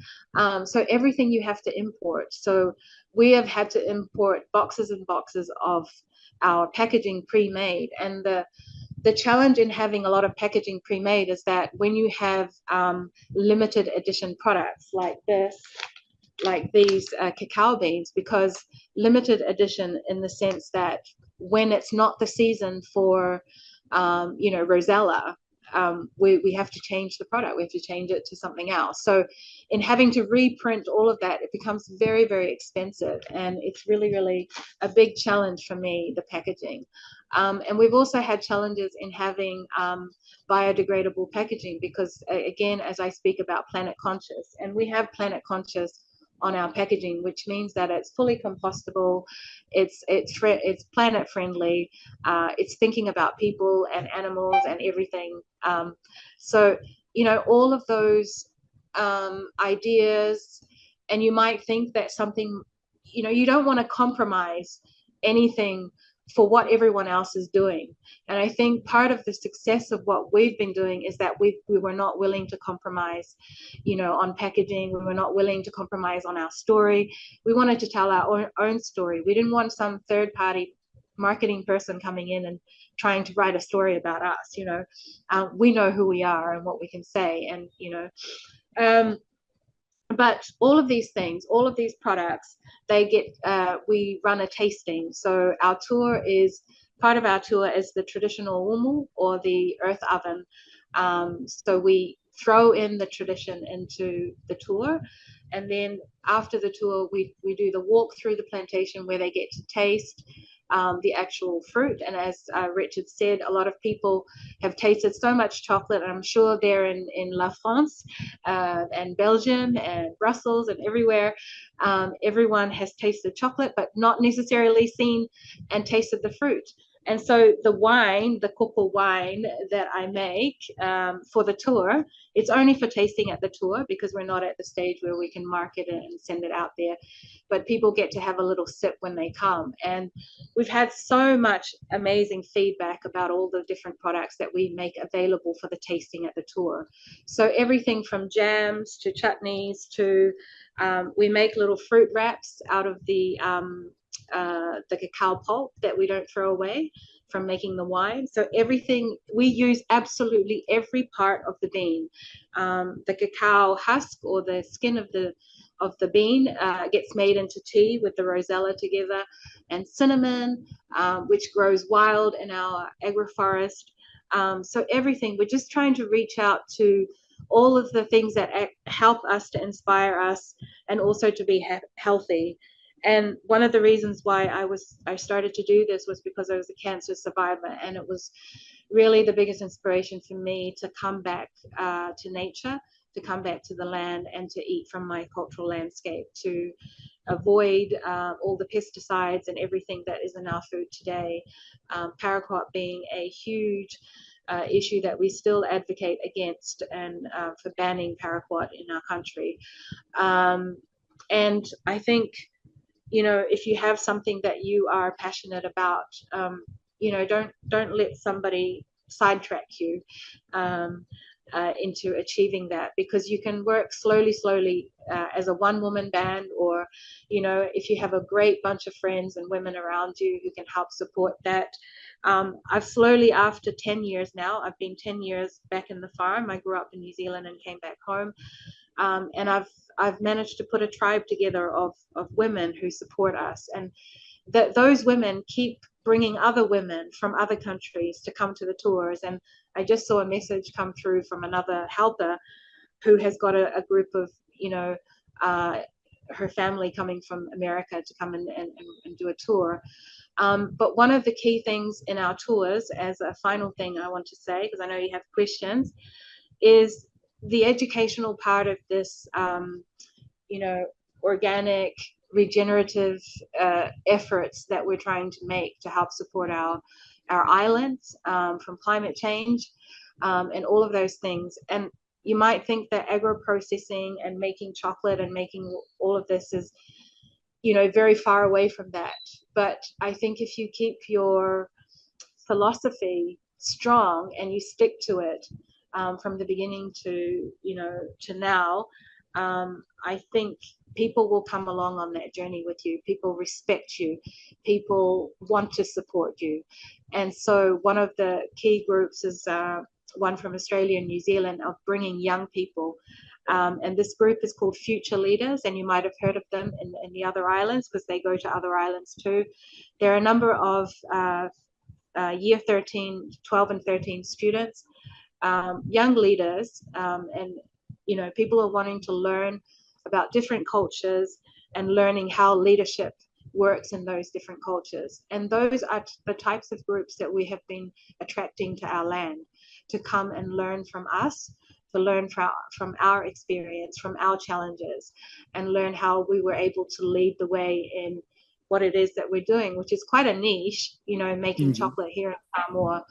so everything you have to import. So we have had to import boxes and boxes of our packaging pre-made, and the challenge in having a lot of packaging pre-made is that when you have limited edition products like this, like these cacao beans, because limited edition in the sense that when it's not the season for Rosella, we have to change the product. We have to change it to something else. So in having to reprint all of that, it becomes very, very expensive, and it's really, really a big challenge for me, the packaging. And we've also had challenges in having biodegradable packaging, because again, as I speak about planet conscious, and we have planet conscious on our packaging, which means that it's fully compostable, it's planet friendly, it's thinking about people and animals and everything. So all of those ideas, and you might think that something, you don't want to compromise anything for what everyone else is doing. And I think part of the success of what we've been doing is that we were not willing to compromise, on packaging. We were not willing to compromise on our story. We wanted to tell our own story. We didn't want some third party marketing person coming in and trying to write a story about us. We know who we are and what we can say, and but all of these things, all of these products, they get, we run a tasting. So our tour is, part of our tour is the traditional umu, or the earth oven. So we throw in the tradition into the tour. And then after the tour, we do the walk through the plantation where they get to taste the actual fruit. And as Richard said, a lot of people have tasted so much chocolate, and I'm sure they're in La France and Belgium and Brussels and everywhere. Everyone has tasted chocolate, but not necessarily seen and tasted the fruit. And so the wine, the Koko wine that I make for the tour, it's only for tasting at the tour, because we're not at the stage where we can market it and send it out there. But people get to have a little sip when they come. And we've had so much amazing feedback about all the different products that we make available for the tasting at the tour. So everything from jams to chutneys to, we make little fruit wraps out of the cacao pulp that we don't throw away from making the wine. So everything, we use absolutely every part of the bean. The cacao husk, or the skin of the bean, gets made into tea with the rosella together, and cinnamon, which grows wild in our agroforest. So everything, we're just trying to reach out to all of the things that help us, to inspire us, and also to be healthy. And one of the reasons why I started to do this was because I was a cancer survivor, and it was really the biggest inspiration for me to come back to nature, to come back to the land, and to eat from my cultural landscape, to avoid all the pesticides and everything that is in our food today. Paraquat being a huge issue that we still advocate against, and for banning paraquat in our country. And I think, if you have something that you are passionate about, don't let somebody sidetrack you into achieving that, because you can work slowly as a one-woman band, or if you have a great bunch of friends and women around you who can help support that. I've slowly, after 10 years now, I've been 10 years back in the farm. I grew up in New Zealand and came back home, and I've managed to put a tribe together of women who support us, and that those women keep bringing other women from other countries to come to the tours. And I just saw a message come through from another helper who has got a group of, her family coming from America to come and do a tour. But one of the key things in our tours, as a final thing I want to say, because I know you have questions, is the educational part of this, organic, regenerative efforts that we're trying to make to help support our islands from climate change, and all of those things. And you might think that agro-processing and making chocolate and making all of this is, very far away from that. But I think if you keep your philosophy strong and you stick to it from the beginning to now, I think people will come along on that journey with you. People respect you. People want to support you. And so one of the key groups is one from Australia and New Zealand, of bringing young people. And this group is called Future Leaders, and you might have heard of them in the other islands because they go to other islands too. There are a number of year 13, 12 and 13 students, young leaders, and people are wanting to learn about different cultures and learning how leadership works in those different cultures. And those are the types of groups that we have been attracting to our land to come and learn from us, to learn from our experience, from our challenges, and learn how we were able to lead the way in what it is that we're doing, which is quite a niche, making chocolate here in Samoa,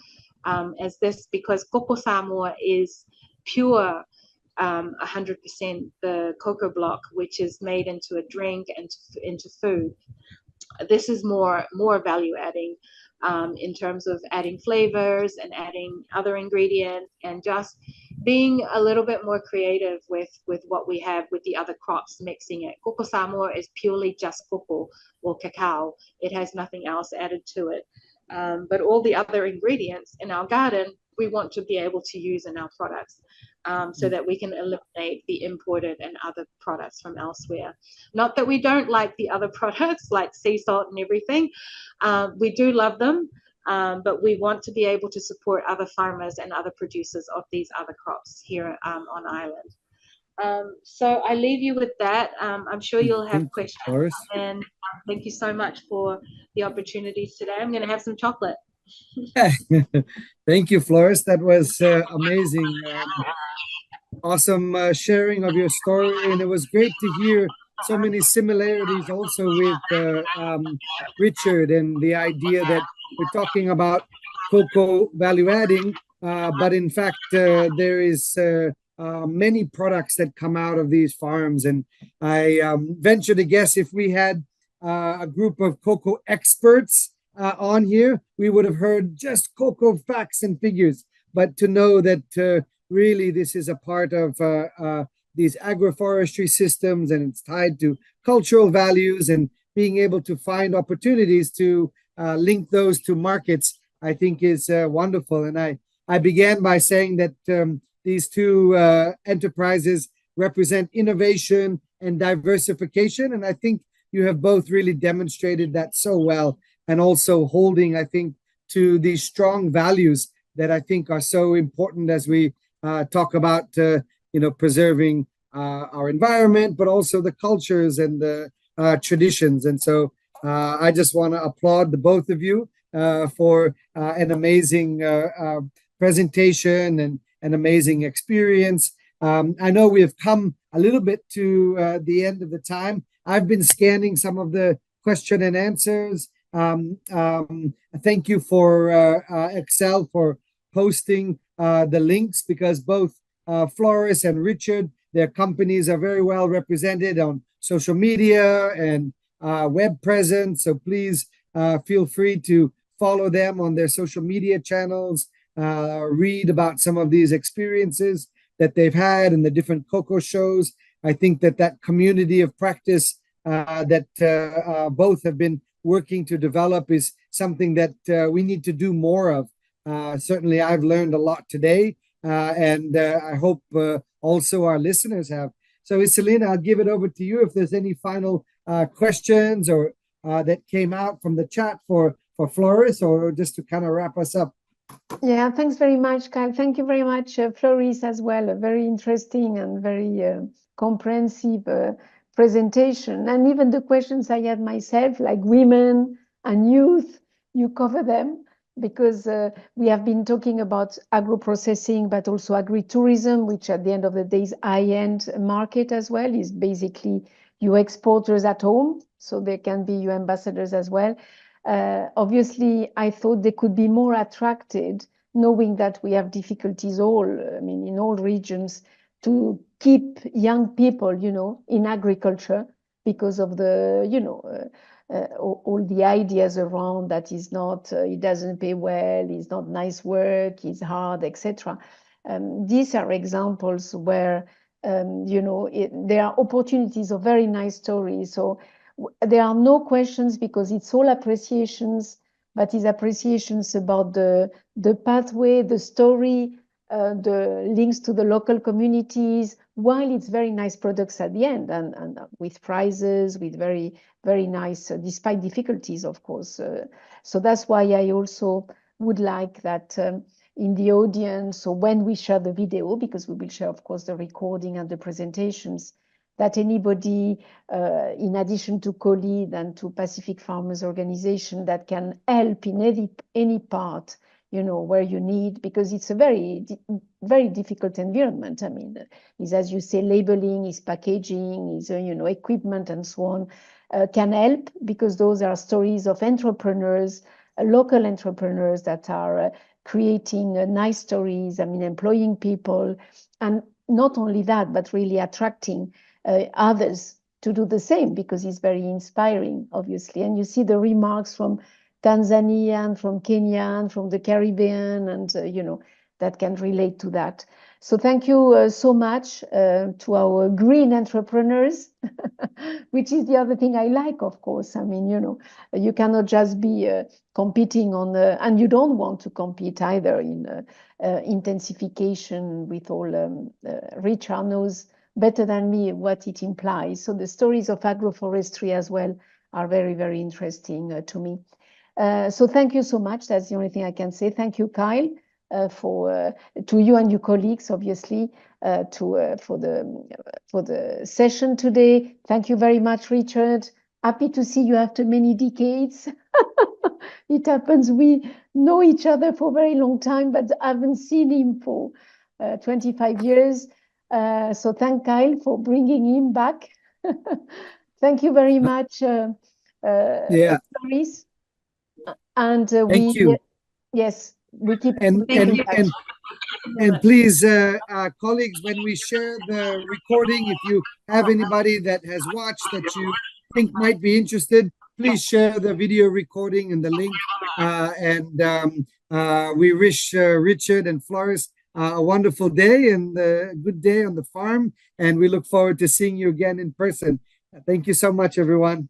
because Koko Samoa is pure 100% the cocoa block, which is made into a drink and into food. This is more value adding in terms of adding flavors and adding other ingredients and just being a little bit more creative with what we have with the other crops, mixing it. Koko Samoa is purely just cocoa or cacao. It has nothing else added to it. But all the other ingredients in our garden, we want to be able to use in our products so that we can eliminate the imported and other products from elsewhere. Not that we don't like the other products like sea salt and everything. We do love them, but we want to be able to support other farmers and other producers of these other crops here on island. So I leave you with that. I'm sure you'll have questions. Floris. And thank you so much for the opportunities today. I'm going to have some chocolate. Thank you, Floris. That was amazing. Awesome sharing of your story. And it was great to hear so many similarities also with Richard and the idea that we're talking about cocoa value adding, but in fact, there is many products that come out of these farms. And I venture to guess if we had a group of cocoa experts on here, we would have heard just cocoa facts and figures. But to know that really this is a part of these agroforestry systems, and it's tied to cultural values and being able to find opportunities to link those to markets, I think is wonderful. And I began by saying that these two enterprises represent innovation and diversification. And I think you have both really demonstrated that so well, and also holding, I think, to these strong values that I think are so important as we talk about, preserving our environment, but also the cultures and the traditions. And so I just want to applaud the both of you for an amazing presentation and an amazing experience. I know we have come a little bit to the end of the time. I've been scanning some of the question and answers. Thank you for Excel for posting the links, because both Floris and Richard, their companies are very well represented on social media and web presence. So please feel free to follow them on their social media channels, read about some of these experiences that they've had and the different cocoa shows. I think that community of practice that both have been working to develop is something that we need to do more of. Certainly, I've learned a lot today, and I hope also our listeners have. So, Iselina, I'll give it over to you if there's any final questions or that came out from the chat for Floris, or just to kind of wrap us up. Yeah, thanks very much, Kyle. Thank you very much, Floris, as well. A very interesting and very comprehensive presentation. And even the questions I had myself, like women and youth, you cover them, because we have been talking about agro-processing, but also agri-tourism, which at the end of the day is high-end market as well, is basically your exporters at home, so they can be your ambassadors as well. Obviously, I thought they could be more attracted, knowing that we have difficulties in all regions, to keep young people, in agriculture, because of the, all the ideas around that is not, it doesn't pay well, it's not nice work, it's hard, etc. These are examples where, there are opportunities of very nice stories. So there are no questions, because it's all appreciations, but it's appreciations about the pathway, the story, the links to the local communities, while it's very nice products at the end, and with prizes, with very, very nice, despite difficulties, of course. So that's why I also would like that in the audience, so when we share the video, because we will share, of course, the recording and the presentations, that anybody, in addition to COLEAD and to Pacific Farmers Organization, that can help in any part, you know, where you need, because it's a very, very difficult environment. I mean, is, as you say, labeling, is packaging, is, you know, equipment and so on, can help, because those are stories of entrepreneurs, local entrepreneurs that are creating nice stories, I mean, employing people, and not only that, but really attracting others to do the same, because it's very inspiring, obviously. And you see the remarks from Tanzania and from Kenya and from the Caribbean, and you know, that can relate to that. So thank you so much to our green entrepreneurs, which is the other thing I like, of course. I mean, you know, you cannot just be competing on, and you don't want to compete either in intensification with all. Richard knows better than me what it implies. So the stories of agroforestry as well are very, very interesting to me. So thank you so much. That's the only thing I can say. Thank you, Kyle, to you and your colleagues, obviously, for the session today. Thank you very much, Richard. Happy to see you after many decades. It happens we know each other for a very long time, but I haven't seen him for 25 years. So thank Kyle for bringing him back. Thank you very much, Floris. And Thank you. Yes, we keep And in touch. And please, colleagues, when we share the recording, if you have anybody that has watched that you think might be interested, please share the video recording and the link. We wish Richard and Floris a wonderful day and a good day on the farm. And we look forward to seeing you again in person. Thank you so much, everyone.